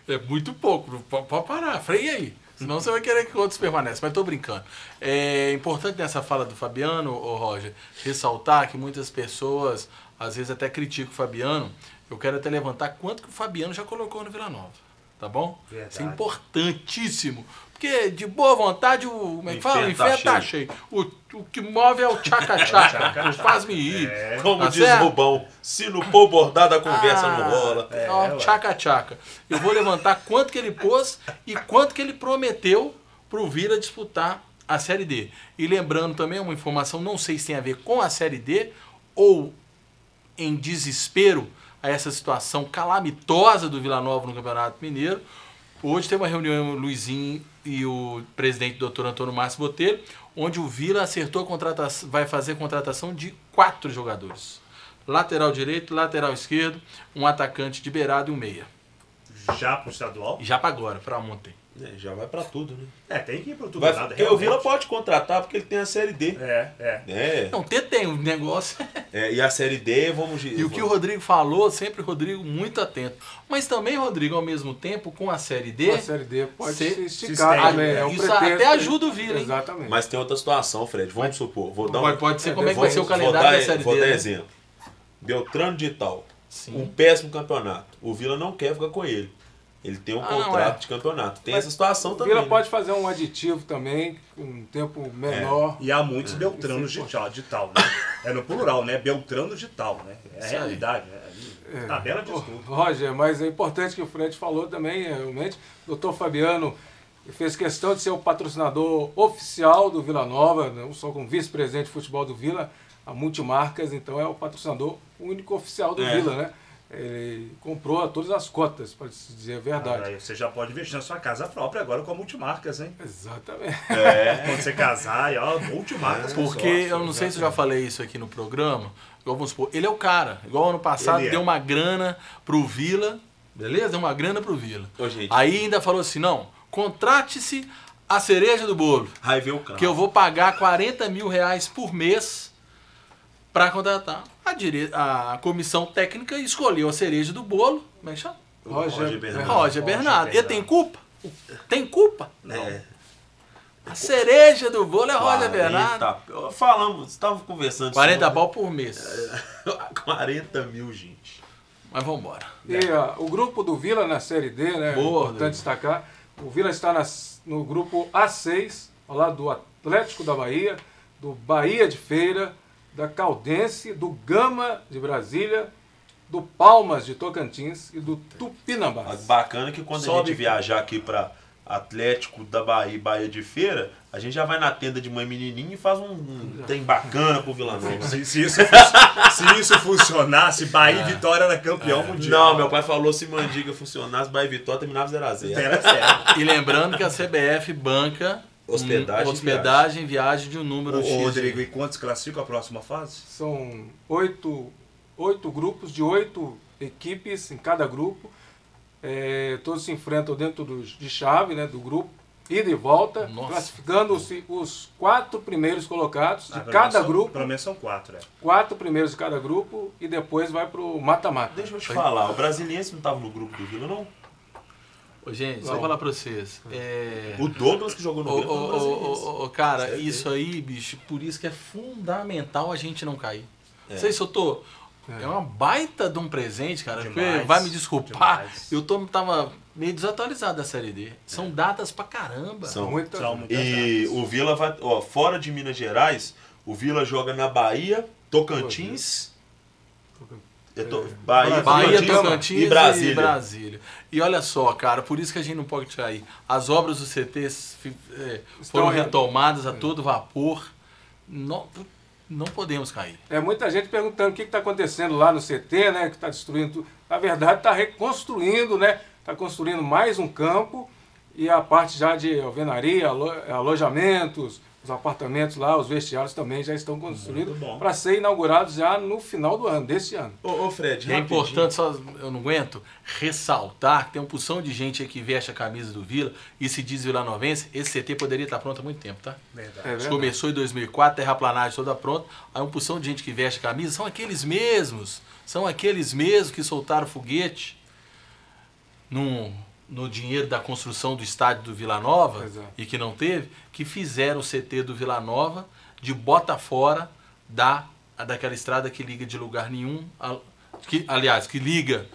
É muito pouco, pode parar, freia aí. Senão você vai querer que outros permaneçam, mas tô brincando. É importante nessa fala do Fabiano, Roger, ressaltar que muitas pessoas, às vezes até criticam o Fabiano. Eu quero até levantar quanto que o Fabiano já colocou no Vila Nova. Tá bom? Verdade. Isso é importantíssimo. Porque de boa vontade o inferno tá cheio. O que move é o tchaca-tchaca. Faz-me ir. Como tá diz o Rubão, se no pôr bordado a conversa não rola. Tchaca-tchaca. Eu vou levantar quanto que ele pôs e quanto que ele prometeu pro Vila disputar a Série D. E lembrando também uma informação, não sei se tem a ver com a Série D ou em desespero a essa situação calamitosa do Vila Nova no Campeonato Mineiro. Hoje teve uma reunião, o Luizinho e o presidente Dr. Antônio Márcio Botelho, onde o Vila acertou a contratação, vai fazer a contratação de 4 jogadores. Lateral direito, lateral esquerdo, um atacante de beirada e um meia. Já para o estadual? Já para agora, para ontem. Já vai para tudo, né? Tem que ir para tudo. Porque o Vila pode contratar porque ele tem a Série D. Não, tem um negócio. E a Série D, E o que o Rodrigo falou, sempre o Rodrigo muito atento. Mas também, Rodrigo, ao mesmo tempo, com a Série D... Com a Série D pode se esticar. Isso até ajuda o Vila, hein? Exatamente. Mas tem outra situação, Fred. Vamos supor. Pode ser como é que vai ser o calendário da Série D. Vou dar exemplo. Beltrano de Tal. Um péssimo campeonato. O Vila não quer ficar com ele. Ele tem um contrato de campeonato. Tem essa situação também. O Vila pode fazer um aditivo também, um tempo menor. E há muitos Beltranos de tal, né? É no plural, né? Beltranos de tal, né? É a realidade, né? Tabela de tudo. Roger, mas é importante que o Fred falou também, realmente. O doutor Fabiano fez questão de ser o patrocinador oficial do Vila Nova, não só como vice-presidente de futebol do Vila, a Multimarcas, então é o patrocinador único oficial do Vila, né? Ele comprou todas as cotas, para se dizer a verdade. Aí você já pode investir na sua casa própria agora com a Multimarcas, hein? Exatamente. Quando você casar, Multimarcas. Porque eu não sei se eu já falei isso aqui no programa, igual vamos supor, ele é o cara. Igual ano passado deu uma grana pro Vila, beleza? Deu uma grana pro Vila. Aí ainda falou assim, não, contrate-se a cereja do bolo. Aí vem o cara. Que eu vou pagar 40 mil reais por mês para contratar. A comissão técnica escolheu a cereja do bolo. Como é que chama? Roger Bernardo. Ele tem culpa? Tem culpa? Não. A cereja do bolo é Roger Bernardo. Falamos, estávamos conversando 40 pau por mês. 40 mil, gente. Mas vamos embora. E o grupo do Vila na Série D, né? Boa, importante destacar. O Vila está no grupo A6, ao lado do Atlético da Bahia, do Bahia de Feira, da Caldense, do Gama de Brasília, do Palmas de Tocantins e do Tupinambás. Bacana que quando a gente viajar aqui para Atlético da Bahia e Bahia de Feira, a gente já vai na tenda de mãe menininha e faz um trem bacana pro Vila Nova. Se isso funcionasse, Bahia e Vitória era campeão mundial. Não, meu pai falou se Mandiga funcionasse, Bahia e Vitória terminava 0x0. E lembrando que a CBF banca hospedagem e viagem de um número X. Rodrigo, e quantos classificam a próxima fase? São 8 grupos de 8 equipes em cada grupo. Todos se enfrentam dentro de chave, né, do grupo, ida e volta, classificando-se os 4 primeiros colocados de cada grupo. Pelo menos são 4, 4 primeiros de cada grupo e depois vai pro mata-mata. Deixa eu te falar, o Brasiliense não estava no grupo do Vila, não? Ô, gente, só falar pra vocês. O Douglas que jogou no Vila. Cara, isso aí, bicho, por isso que é fundamental a gente não cair. Não sei se eu tô... É uma baita de um presente, cara. Demais, vai me desculpar. Demais. Tava meio desatualizado da Série D. São datas pra caramba. São muitas datas. O Vila vai... fora de Minas Gerais, o Vila joga na Bahia, Tocantins... Bahia, Tocantins e Brasília. E olha só, cara, por isso que a gente não pode cair. As obras do CT foram retomadas a todo vapor. Não podemos cair. Muita gente perguntando o que está acontecendo lá no CT, né? Que está destruindo tudo. Na verdade, está reconstruindo, né? Está construindo mais um campo e a parte já de alvenaria, alojamentos, os apartamentos lá, os vestiários também já estão construídos para ser inaugurados já no final do ano, desse ano. Ô Fred, é importante, eu não aguento, ressaltar que tem uma porção de gente aí que veste a camisa do Vila e se diz vilanovense. Esse CT poderia estar pronto há muito tempo, tá? Verdade. Começou em 2004, terraplanagem toda pronta, aí uma porção de gente que veste a camisa são aqueles mesmos que soltaram foguete no dinheiro da construção do estádio do Vila Nova, e que não teve, que fizeram o CT do Vila Nova de bota fora daquela estrada que liga de lugar nenhum, que liga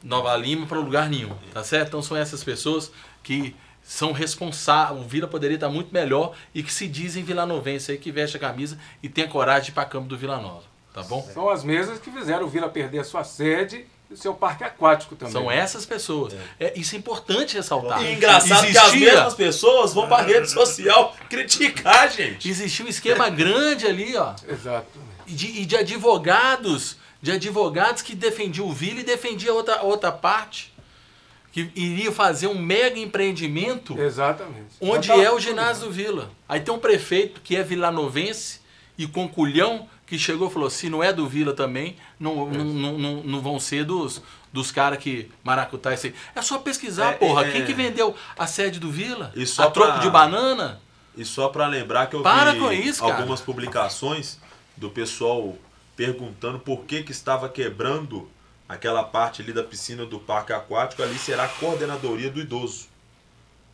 Nova Lima para lugar nenhum, tá certo? Então são essas pessoas que são responsáveis, o Vila poderia estar muito melhor e que se dizem vilanovense aí, que veste a camisa e tem a coragem de ir para campo do Vila Nova, tá bom? São as mesmas que fizeram o Vila perder a sua sede e o seu parque aquático também. São essas pessoas. Isso é importante ressaltar. E engraçado que as mesmas pessoas vão para a rede social criticar, gente. Existia um esquema grande ali, ó. Exato. E de advogados que defendiam o Vila e defendiam outra parte, que iria fazer um mega empreendimento. Exatamente. Onde é o ginásio do Vila. Aí tem um prefeito que é vilanovense e com culhão, que chegou e falou, se não é do Vila também, não vão ser dos caras que maracutá isso aí. É só pesquisar, porra. Quem que vendeu a sede do Vila? A troco de banana? E só para lembrar que eu vi algumas publicações do pessoal perguntando por que estava quebrando aquela parte ali da piscina do parque aquático. Ali será a coordenadoria do idoso.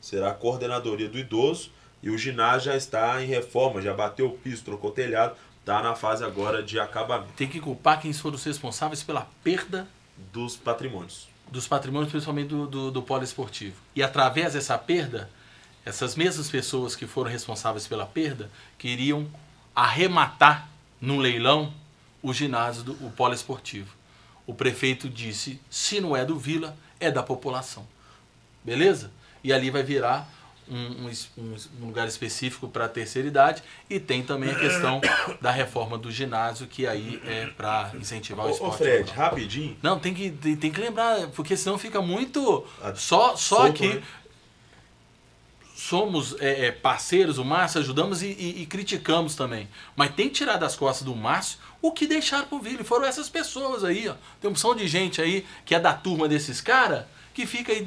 Será a coordenadoria do idoso e o ginásio já está em reforma, já bateu o piso, trocou o telhado. Está na fase agora de acabamento. Tem que culpar quem foram os responsáveis pela perda dos patrimônios. Dos patrimônios, principalmente do poliesportivo. E através dessa perda, essas mesmas pessoas que foram responsáveis pela perda queriam arrematar num leilão o ginásio, o poliesportivo. O prefeito disse, se não é do Vila, é da população. Beleza? E ali vai virar um lugar específico para a terceira idade e tem também a questão da reforma do ginásio, que aí é para incentivar o esporte. Ô Fred, rapidinho. Não, tem que lembrar, porque senão fica muito... Só aqui... Né? Somos parceiros, o Márcio, ajudamos e criticamos também. Mas tem que tirar das costas do Márcio o que deixaram pro Vila. E foram essas pessoas aí, ó. Tem uma opção de gente aí que é da turma desses caras que fica aí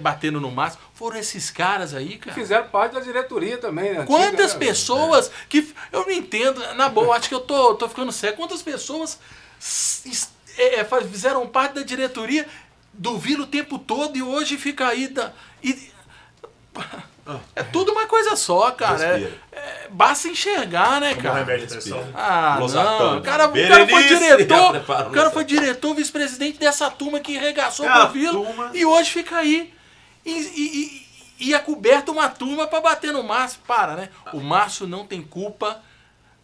batendo no máximo. Foram esses caras aí, cara. Fizeram parte da diretoria também, né? Quantas pessoas que... Eu não entendo, na boa, acho que eu tô ficando cego. Quantas pessoas fizeram parte da diretoria do Vila o tempo todo e hoje fica aí... É tudo uma coisa só, cara. Basta enxergar, né, cara? Não. O cara foi diretor. O cara foi diretor, vice-presidente dessa turma que regaçou pro Vila. E hoje fica aí. E é coberto uma turma pra bater no Márcio. Para, né? O Márcio não tem culpa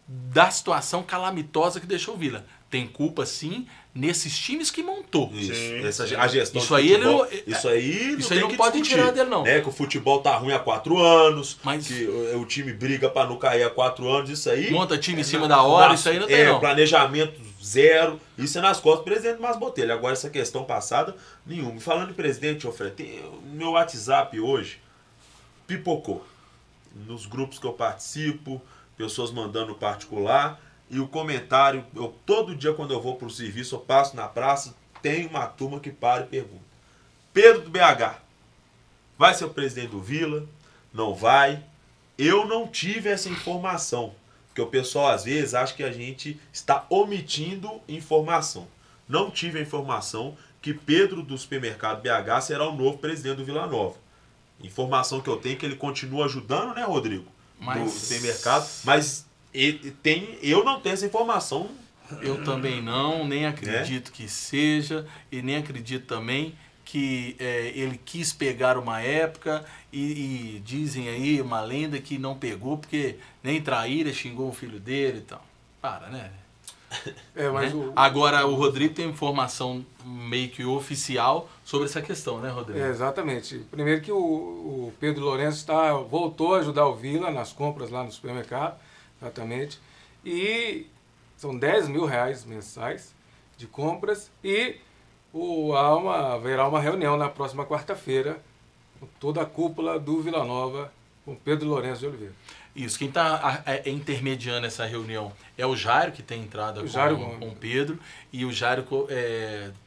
da situação calamitosa que deixou o Vila. Tem culpa, sim, nesses times que montou. Isso. A gestão isso aí futebol, ele isso aí não pode tirar dele, não. Que o futebol tá ruim há 4 anos, que o time briga para não cair há 4 anos, isso aí... Monta time em cima da hora, isso aí não tem, não. Planejamento zero, isso é nas costas do presidente Márcio Botelho. Agora, essa questão passada, nenhuma. Falando de presidente, meu WhatsApp hoje pipocou. Nos grupos que eu participo, pessoas mandando particular... E o comentário, todo dia quando eu vou para o serviço, eu passo na praça, tem uma turma que para e pergunta. Pedro do BH, vai ser o presidente do Vila? Não vai? Eu não tive essa informação, porque o pessoal às vezes acha que a gente está omitindo informação. Não tive a informação que Pedro do supermercado BH será o novo presidente do Vila Nova. Informação que eu tenho é que ele continua ajudando, né, Rodrigo? No supermercado, mas... eu não tenho essa informação. Eu também não, nem acredito que seja, e nem acredito também que ele quis pegar uma época e dizem aí uma lenda que não pegou, porque nem traíra xingou o filho dele e tal. Para, né? Mas Agora o Rodrigo tem informação meio que oficial sobre essa questão, né, Rodrigo? Exatamente. Primeiro que o Pedro Lourenço voltou a ajudar o Vila nas compras lá no supermercado. Exatamente. E são 10 mil reais mensais de compras e haverá uma reunião na próxima quarta-feira com toda a cúpula do Vila Nova com Pedro Lourenço de Oliveira. Isso, quem está intermediando essa reunião é o Jairo, que tem entrado com o Pedro, e o Jairo,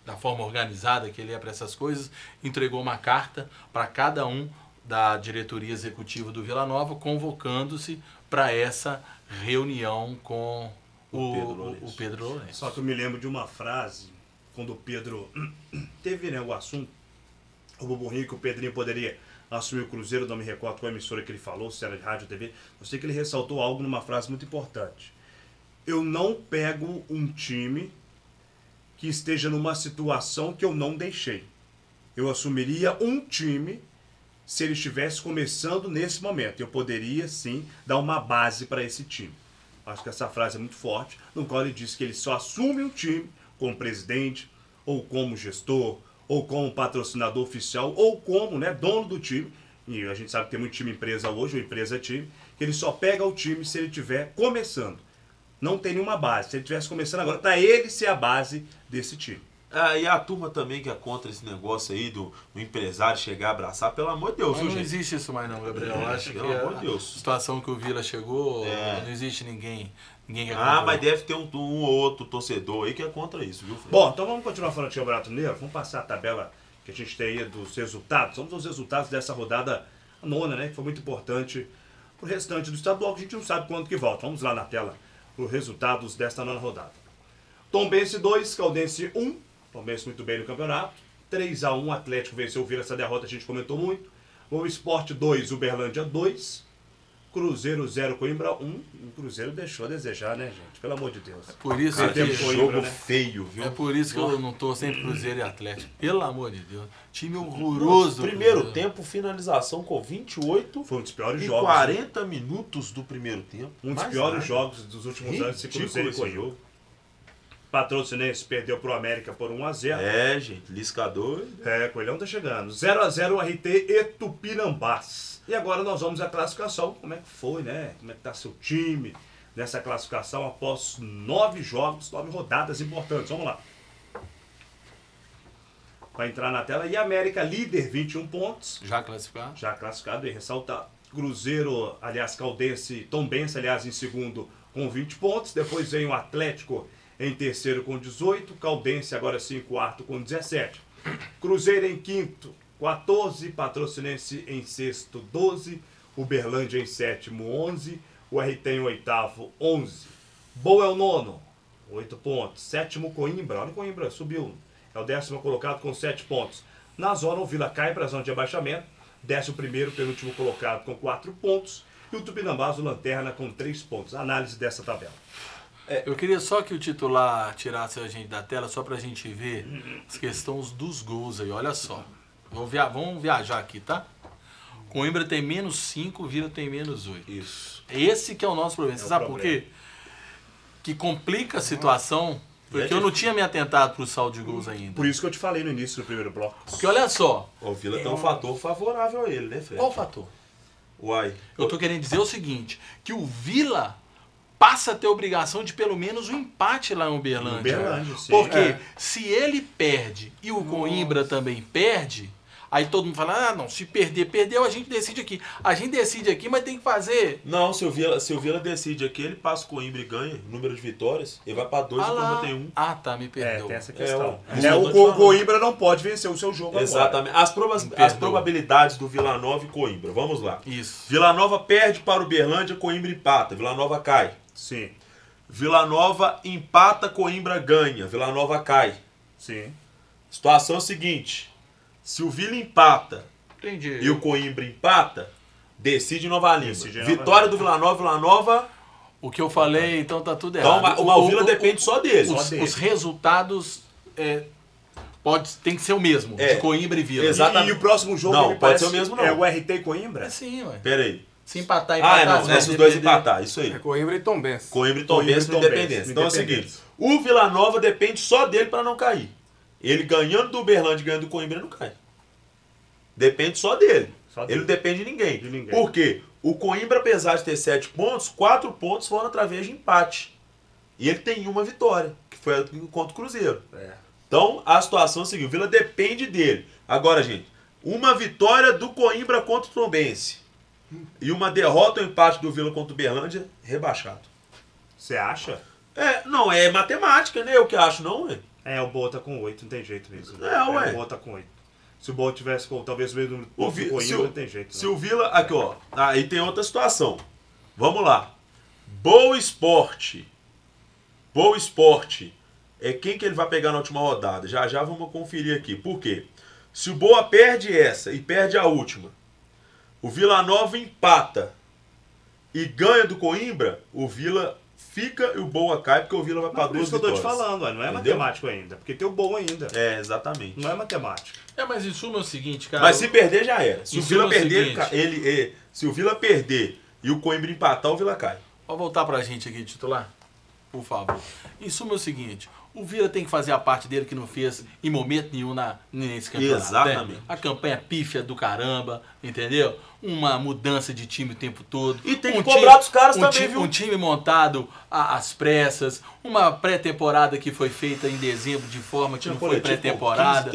da forma organizada que ele é para essas coisas, entregou uma carta para cada um da diretoria executiva do Vila Nova, convocando-se para essa reunião com o Pedro Lourenço. Só que eu me lembro de uma frase, quando o Pedro teve o assunto, o Buburrinho, que o Pedrinho poderia assumir o Cruzeiro, não me recordo qual emissora que ele falou, se era de rádio ou TV, eu sei que ele ressaltou algo numa frase muito importante. Eu não pego um time que esteja numa situação que eu não deixei. Eu assumiria um time se ele estivesse começando nesse momento. Eu poderia, sim, dar uma base para esse time. Acho que essa frase é muito forte, no qual ele diz que ele só assume um time como presidente, ou como gestor, ou como patrocinador oficial, ou como dono do time. E a gente sabe que tem muito time empresa hoje, ou empresa time, que ele só pega o time se ele estiver começando. Não tem nenhuma base. Se ele estivesse começando agora, para ele ser a base desse time. E a turma também que é contra esse negócio aí do empresário chegar a abraçar, pelo amor de Deus. Mas não existe isso mais não, Gabriel. Eu acho que a situação que o Vila chegou, não existe ninguém que é contra. Mas deve ter um ou outro torcedor aí que é contra isso, viu, Fred? Bom, então vamos continuar falando de Campeonato Mineiro. Vamos passar a tabela que a gente tem aí dos resultados. Vamos aos resultados dessa rodada nona, né? Que foi muito importante pro restante do estadual, que a gente não sabe quando que volta. Vamos lá na tela os resultados desta nona rodada. Tombense 2, Caldense 1. Tombense muito bem no campeonato. 3-1, Atlético venceu o Vila. Essa derrota a gente comentou muito. O Sport 2, Uberlândia 2. Cruzeiro 0, Coimbra 1. O Cruzeiro deixou a desejar, né, gente? Pelo amor de Deus. Por isso que jogo feio, viu? É por isso que eu não tô sempre Cruzeiro e Atlético. Pelo amor de Deus. Time horroroso. Primeiro tempo, finalização com 28. Foi um dos piores em jogos. 40 minutos do primeiro tempo. Um dos piores jogos dos últimos anos de Cruzeiro e Coimbra. Patrocinense perdeu pro América por 1-0. Gente, Liscador. Coelhão tá chegando. 0-0 RT e Tupinambás. E agora nós vamos à classificação. Como é que foi, né? Como é que tá seu time nessa classificação após 9 jogos, 9 rodadas importantes. Vamos lá. Vai entrar na tela. E América, líder, 21 pontos. Já classificado? Já classificado e ressaltado. Cruzeiro, aliás, Caldense, Tombense, aliás, em segundo com 20 pontos. Depois vem o Atlético em terceiro com 18, Caldense agora sim em quarto com 17. Cruzeiro em quinto, 14. Patrocinense em sexto, 12. Uberlândia em sétimo, 11. O RT em oitavo, 11. Boa é o nono, 8 pontos. Sétimo, Coimbra. Olha o Coimbra, subiu. É o 10º colocado com 7 pontos. Na zona, o Vila cai para a zona de abaixamento. 11º, penúltimo colocado com 4 pontos. E o Tupinambás, o Lanterna, com 3 pontos. Análise dessa tabela. Eu queria só que o titular tirasse a gente da tela, só pra gente ver as questões dos gols aí. Olha só. Vamos viajar aqui, tá? Coimbra tem -5, Vila tem -8. Isso. Esse que é o nosso problema. Você sabe por quê? Que complica a situação, porque eu não tinha me atentado pro saldo de gols ainda. Por isso que eu te falei no início do primeiro bloco. Porque olha só. O Vila tem um fator favorável a ele, né, Fred? Qual o fator? Uai. Eu tô querendo dizer o seguinte, que o Vila passa a ter obrigação de pelo menos um empate lá em Uberlândia. Sim. Porque se ele perde e o Coimbra também perde, aí todo mundo fala, não, se perder, perdeu, a gente decide aqui. A gente decide aqui, mas tem que fazer... Não, se o Vila decide aqui, ele passa o Coimbra e ganha número de vitórias, ele vai pra 2 e o Coimbra tem 1. Ah, tá, me perdoa. Tem essa questão. O Coimbra não pode vencer o seu jogo Exatamente. agora. As probabilidades do Vila Nova e Coimbra, vamos lá. Isso. Vila Nova perde para o Uberlândia, Coimbra empata, Vila Nova cai. Sim. Vila Nova empata, Coimbra ganha, Vila Nova cai. Sim. Situação é a seguinte, se o Vila empata e o Coimbra empata, decide Nova Lima. Vitória do Vila Nova... O que eu falei, então tá tudo Então, errado. o Vila depende só dele. Os resultados tem que ser o mesmo, de Coimbra e Vila. Exatamente. E o próximo jogo não pode ser o mesmo, não. É o RT e Coimbra? É sim, ué. Pera aí. Se empatar, se os dois empatar, isso aí. É Coimbra e Tombense. Coimbra e Tombense no Independência. Então é o seguinte, o Vila Nova depende só dele para não cair. Ele ganhando do Uberlândia e ganhando do Coimbra, não cai. Depende só dele. Ele não depende de ninguém. Por quê? O Coimbra, apesar de ter 7 pontos, 4 pontos foram através de empate. E ele tem uma vitória, que foi contra o Cruzeiro. Então, a situação é a seguinte, o Vila depende dele. Agora, gente, uma vitória do Coimbra contra o Tombense e uma derrota ou empate do Vila contra o Uberlândia, rebaixado. Você acha? Não, é matemática, né? Eu que acho, não, ué. O Boa tá com 8, não tem jeito mesmo. Ué. O Boa tá com 8. Se o Boa tivesse com talvez o mesmo número do Coimbra, não tem jeito. Se o Vila... Aqui, ó. Aí tem outra situação. Vamos lá. Boa Esporte. Boa Esporte. É quem que ele vai pegar na última rodada. Já vamos conferir aqui. Por quê? Se o Boa perde essa e perde a última, o Vila Nova empata e ganha do Coimbra, o Vila fica e o Boa cai, porque o Vila vai para 2 vitórias. Isso que eu tô te falando, não é matemático ainda. Porque tem o Boa ainda. Exatamente. Não é matemático. Mas em suma é o seguinte, cara... Mas se perder, já era. Se o Vila perder, se o Vila perder e o Coimbra empatar, o Vila cai. Pode voltar pra gente aqui, titular? Por favor. Em suma é o seguinte... O Vila tem que fazer a parte dele que não fez em momento nenhum nesse campeonato. Exatamente. Né? A campanha pífia do caramba, entendeu? Uma mudança de time o tempo todo. E tem que cobrar dos caras também, viu? Um time montado às pressas. Uma pré-temporada que foi feita em dezembro de forma que não foi pré-temporada.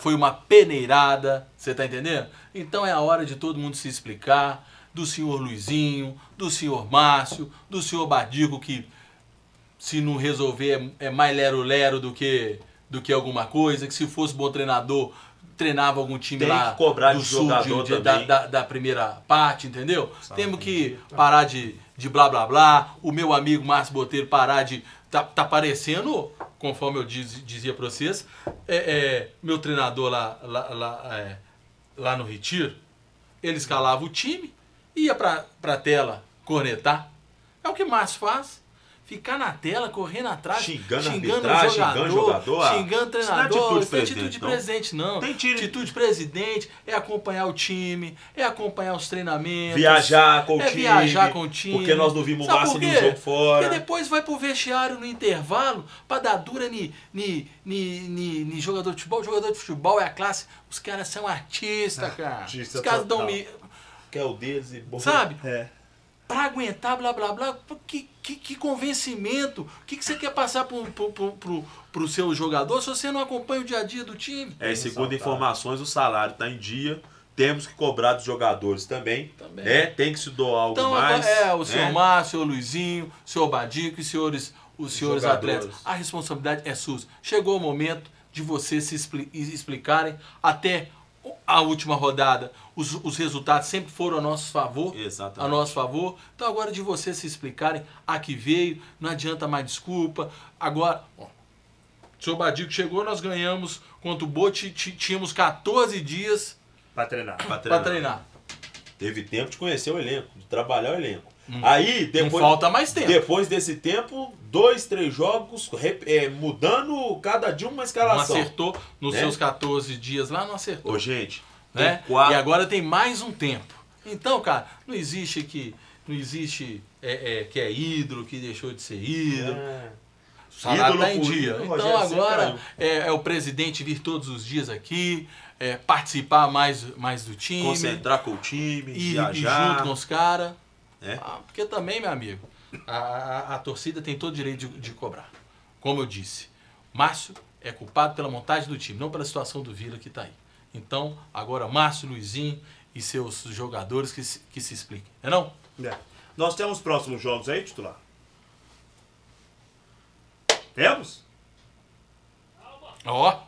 Foi uma peneirada, você tá entendendo? Então é a hora de todo mundo se explicar. Do senhor Luizinho, do senhor Márcio, do senhor Badico, que... se não resolver é mais lero-lero do que alguma coisa, que se fosse bom treinador, treinava algum time tem lá que cobrar do de sul jogador da primeira parte, entendeu? Temos que parar de blá blá blá, o meu amigo Márcio Botelho parar de... Tá parecendo, conforme eu dizia para vocês, meu treinador lá no Retiro, ele escalava o time, ia pra tela cornetar. É o que Márcio faz. Ficar na tela, correndo atrás, xingando o jogador, xingando o treinador. Isso não é atitude de presidente, não. Atitude de presidente é acompanhar o time, é acompanhar os treinamentos. Viajar com o time. Porque nós não vimos o Márcio no jogo fora. Porque depois vai pro vestiário no intervalo pra dar dura ni jogador de futebol. Jogador de futebol é a classe. Os caras são artistas, cara. Os caras dão... Que é o deles e... Sabe? Pra aguentar, blá, blá, blá, que convencimento. O que você quer passar pro seu jogador se você não acompanha o dia a dia do time? Segundo informações, o salário está em dia. Temos que cobrar dos jogadores também. Tem que se doar algo mais. O senhor Márcio, o senhor Luizinho, o senhor Badico e os senhores atletas. A responsabilidade é sua. Chegou o momento de vocês se explicarem até a última rodada. Os resultados sempre foram a nosso favor. Exatamente. A nosso favor. Então agora de vocês se explicarem a que veio, não adianta mais desculpa. Agora, ó, o senhor Badico chegou, nós ganhamos contra o Bote, tínhamos 14 dias para treinar. Teve tempo de conhecer o elenco, de trabalhar o elenco. Aí, depois, não falta mais tempo. Depois desse tempo, 2, 3 jogos, mudando cada dia uma escalação. Não acertou nos seus 14 dias lá, não acertou. Ô, gente, né? quatro... E agora tem mais um tempo. Então, cara, não existe que é ídolo, que deixou de ser ídolo. O salário tá em dia. Então agora é o presidente vir todos os dias aqui, participar mais do time. Concentrar com o time, e viajar. junto com os caras. Porque também, meu amigo, a torcida tem todo o direito de cobrar. Como eu disse, Márcio é culpado pela montagem do time, não pela situação do Vila que está aí. Então, agora Márcio, Luizinho e seus jogadores que se expliquem. Não? Nós temos próximos jogos aí, titular? Temos? Ó.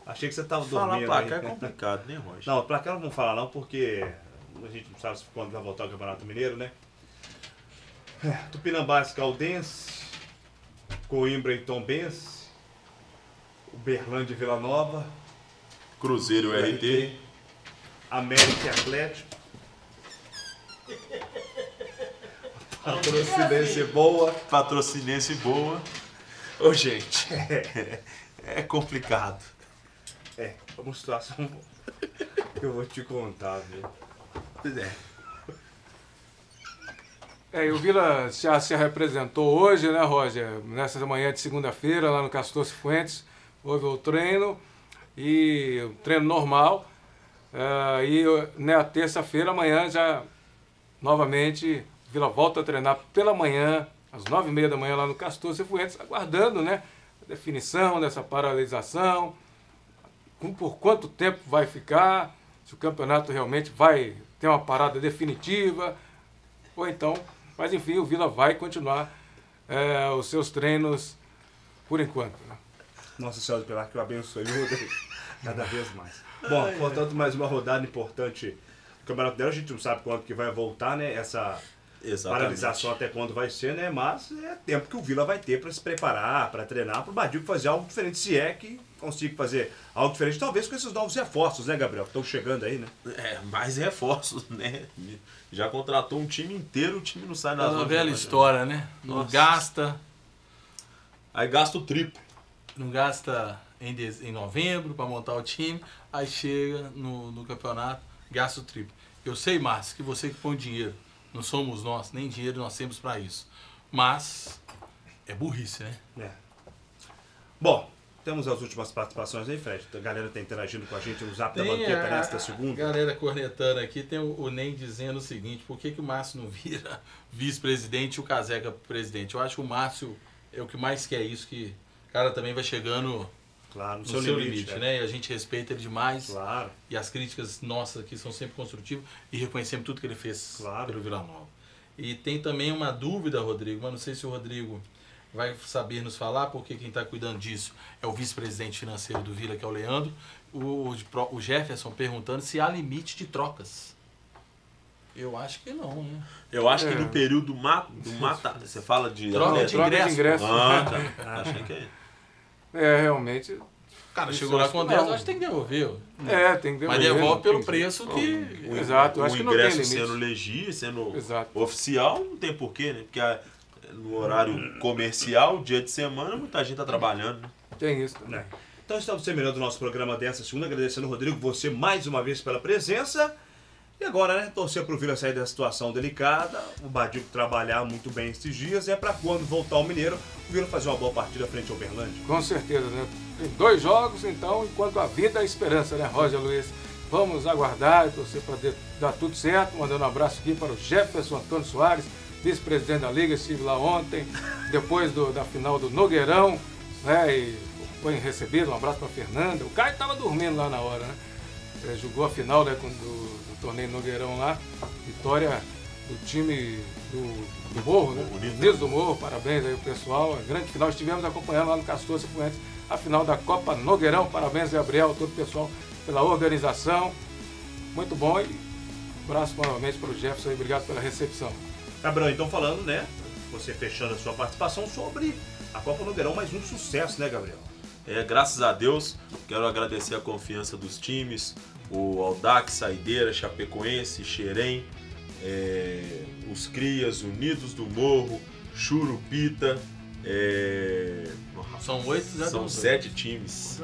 Achei que você estava falar dormindo. Falar placar aí. é complicado, né, Roger? Não, placar não vamos falar não, porque a gente não sabe quando vai voltar o Campeonato Mineiro, né? Tupinambás, Caldense, Coimbra e Tombense, Uberlândia e Vila Nova, Cruzeiro e RT, América e Atlético, Patrocinense boa. Patrocinense boa. Ô, gente, é complicado. É uma situação que eu vou te contar, viu? E o Vila já se representou hoje, né, Roger? Nessa manhã de segunda-feira, lá no Castor Cifuentes, houve o treino, e o treino normal. E na terça-feira, amanhã, já novamente, o Vila volta a treinar pela manhã, às 9h30 da manhã, lá no Castor Cifuentes, aguardando, né, a definição dessa paralisação, por quanto tempo vai ficar, se o campeonato realmente vai ter uma parada definitiva, ou então... Mas, enfim, o Vila vai continuar os seus treinos por enquanto. Né? Nossa Senhora do Pilar, que eu abençoe cada vez mais. Bom, portanto, mais uma rodada importante do Campeonato Mineiro. A gente não sabe quando que vai voltar, né? Essa paralisação até quando vai ser, né? Mas é tempo que o Vila vai ter para se preparar, para treinar, para o Badico fazer algo diferente, se é que consiga fazer algo diferente, talvez com esses novos reforços, né, Gabriel? Que estão chegando aí, né? Mais reforços, né? Já contratou um time inteiro, o time não sai nas mãos. É uma velha história, né? Não gasta. Aí gasta o triplo. Não gasta em novembro para montar o time, aí chega no campeonato, gasta o triplo. Eu sei, Márcio, que você que põe dinheiro. Não somos nós, nem dinheiro nós temos para isso. Mas é burrice, né? Bom, temos as últimas participações aí, Fred. A galera está interagindo com a gente no Zap da Banqueta nesta segunda. A galera cornetando aqui, tem o Ney dizendo o seguinte: por que o Márcio não vira vice-presidente e o Caseca presidente? Eu acho que o Márcio é o que mais quer isso, que o cara também vai chegando no seu limite, né? E a gente respeita ele demais. Claro. E as críticas nossas aqui são sempre construtivas e reconhecemos tudo que ele fez pelo Vila Nova. E tem também uma dúvida, Rodrigo, mas não sei se o Rodrigo vai saber nos falar, porque quem está cuidando disso é o vice-presidente financeiro do Vila, que é o Leandro. O Jefferson perguntando se há limite de trocas. Eu acho que não, né? Eu acho que no período do mata, você fala de troca de ingresso. Tá. Achei que realmente. O cara chegou lá com 10, acho que tem que devolver. Tem que devolver. Mas devolve pelo preço que... Exato, eu acho que não tem limite. Sendo legítimo, sendo oficial, não tem porquê, né? Porque no horário comercial, dia de semana, muita gente tá trabalhando, né? Tem isso também. Então estamos terminando o nosso programa dessa segunda, agradecendo, Rodrigo, você mais uma vez pela presença. E agora, né, torcer pro Vila sair da situação delicada, o Badico trabalhar muito bem esses dias, para quando voltar ao Mineiro, o Vila fazer uma boa partida frente ao Uberlândia. Com certeza, né? Tem 2 jogos, então, enquanto a vida é a esperança, né, Roger Luiz? Vamos aguardar e torcer para dar tudo certo. Mandando um abraço aqui para o Jefferson Antônio Soares, vice-presidente da Liga, estive lá ontem, depois da final do Nogueirão, né? E foi recebido, um abraço para a Fernanda. O Caio estava dormindo lá na hora, né? Jogou a final, né, do torneio Nogueirão lá, vitória do time do Morro, né? Unidos do Morro, parabéns aí o pessoal, a grande final, estivemos acompanhando lá no Castor Cifuentes a final da Copa Nogueirão. Parabéns, Gabriel, todo o pessoal pela organização. Muito bom, e um abraço novamente para o Jefferson e obrigado pela recepção. Gabriel, então falando, né, você fechando a sua participação sobre a Copa Nogueirão, mais um sucesso, né, Gabriel? Graças a Deus, quero agradecer a confiança dos times, o Audax, Saideira, Chapecoense, Xerém, os Crias, Unidos do Morro, Churupita. São 8, são 7 times.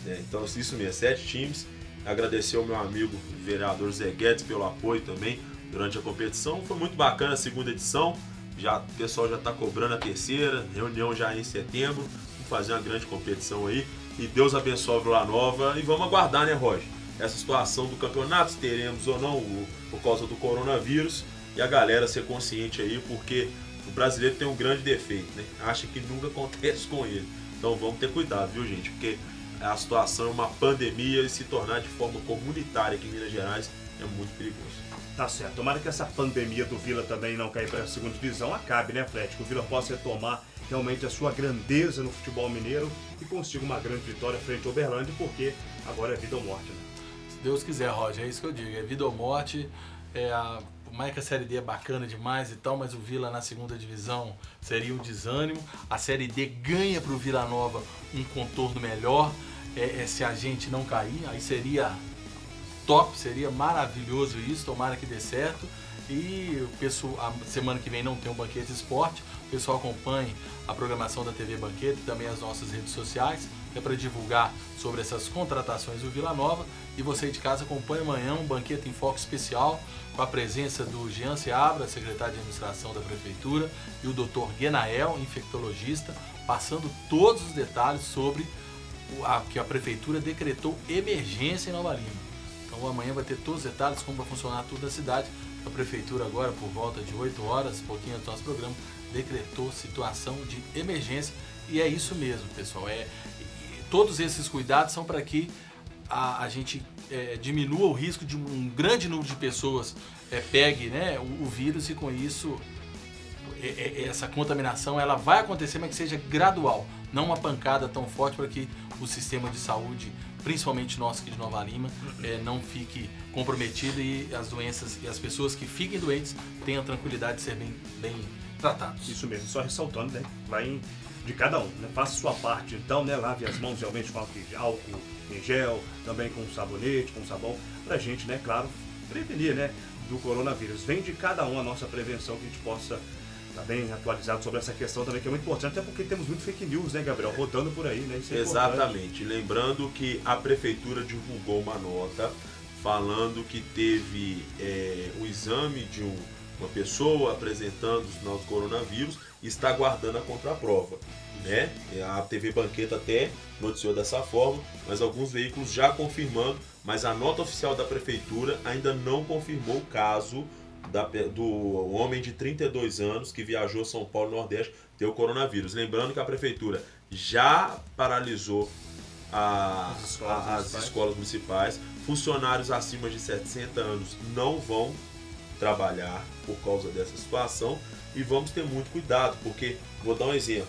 Então, isso mesmo, 7 times. Agradecer ao meu amigo vereador Zé Guedes pelo apoio também durante a competição. Foi muito bacana a segunda edição. O pessoal já está cobrando a terceira, reunião já em setembro. Vamos fazer uma grande competição aí. E Deus abençoe a Vila Nova. E vamos aguardar, né, Roger? Essa situação do campeonato, se teremos ou não, por causa do coronavírus. E a galera ser consciente aí, porque o brasileiro tem um grande defeito, né? Acha que nunca acontece com ele. Então vamos ter cuidado, viu, gente? Porque a situação é uma pandemia e se tornar de forma comunitária aqui em Minas Gerais é muito perigoso. Tá certo. Tomara que essa pandemia do Vila também não caia para a segunda divisão. Acabe, né, Fred? Que o Vila possa retomar realmente a sua grandeza no futebol mineiro e consiga uma grande vitória frente ao Uberlândia, porque agora é vida ou morte, né? Se Deus quiser, Roger, é isso que eu digo. É vida ou morte. Por mais que a Série D é bacana demais e tal, mas o Vila na segunda divisão seria um desânimo. A Série D ganha para o Vila Nova um contorno melhor. Se a gente não cair, aí seria top, seria maravilhoso isso, tomara que dê certo. E a semana que vem não tem um Banquete Esporte, o pessoal acompanhe a programação da TV Banquete e também as nossas redes sociais, para divulgar sobre essas contratações do Vila Nova. E você aí de casa acompanhe amanhã um Banquete em Foco especial, com a presença do Jean Seabra, secretário de administração da Prefeitura, e o Dr. Guenael, infectologista, passando todos os detalhes sobre que a Prefeitura decretou emergência em Nova Lima. Então amanhã vai ter todos os detalhes, como vai funcionar tudo na cidade. A Prefeitura agora, por volta de 8 horas, pouquinho antes do nosso programa, decretou situação de emergência. E é isso mesmo, pessoal. Todos esses cuidados são para que a gente diminua o risco de um grande número de pessoas pegue, né, o vírus, e com isso essa contaminação ela vai acontecer, mas que seja gradual, não uma pancada tão forte para que o sistema de saúde, principalmente nosso aqui de Nova Lima, não fique comprometido e as doenças e as pessoas que fiquem doentes tenham a tranquilidade de ser bem tratados. Isso mesmo, só ressaltando, né, vai de cada um, né? Faça sua parte, então, né, lave as mãos realmente com álcool em gel, também com sabonete, com sabão, pra gente, né, claro, prevenir, né, do coronavírus. Vem de cada um a nossa prevenção, que a gente possa estar bem atualizado sobre essa questão também, que é muito importante, até porque temos muito fake news, né, Gabriel, rodando por aí, né? Isso é exatamente. Lembrando que a Prefeitura divulgou uma nota falando que teve o exame de uma pessoa apresentando os sinais do coronavírus e está aguardando a contraprova, né? A TV Banqueta até noticiou dessa forma, mas alguns veículos já confirmando, mas a nota oficial da Prefeitura ainda não confirmou o caso do homem de 32 anos que viajou a São Paulo, Nordeste, ter o coronavírus. Lembrando que a Prefeitura já paralisou as escolas municipais, funcionários acima de 60 anos não vão trabalhar por causa dessa situação, e vamos ter muito cuidado, porque, vou dar um exemplo,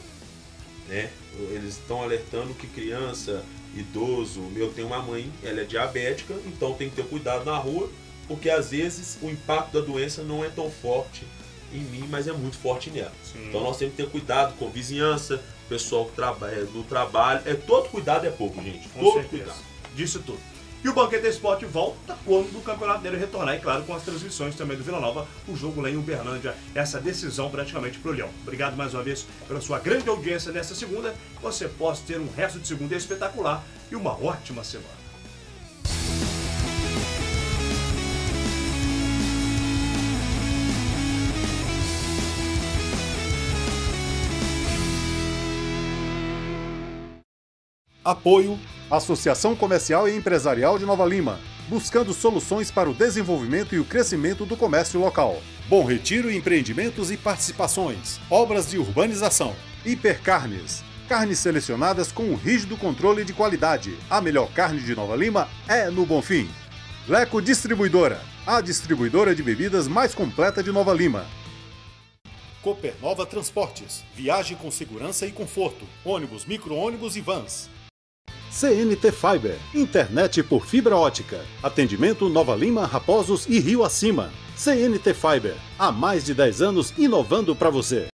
né? Eles estão alertando que criança, idoso, eu tenho uma mãe, ela é diabética, então tem que ter cuidado na rua, porque às vezes o impacto da doença não é tão forte em mim, mas é muito forte nela. Sim. Então nós temos que ter cuidado com vizinhança, pessoal que trabalha no trabalho, todo cuidado é pouco, gente, todo cuidado. Disso tudo. E o Banquete Esporte volta quando o Campeonato dele retornar, e claro, com as transmissões também do Vila Nova, o jogo lá em Uberlândia, essa decisão praticamente pro Leão. Obrigado mais uma vez pela sua grande audiência nesta segunda. Você possa ter um resto de segunda espetacular e uma ótima semana. Apoio Associação Comercial e Empresarial de Nova Lima, buscando soluções para o desenvolvimento e o crescimento do comércio local. Bom Retiro Empreendimentos e Participações, obras de urbanização. Hipercarnes, carnes selecionadas com um rígido controle de qualidade. A melhor carne de Nova Lima é no Bonfim. Leco Distribuidora, a distribuidora de bebidas mais completa de Nova Lima. Copernova Transportes, viagem com segurança e conforto, ônibus, micro-ônibus e vans. CNT Fiber, internet por fibra ótica. Atendimento Nova Lima, Raposos e Rio Acima. CNT Fiber, há mais de 10 anos inovando para você.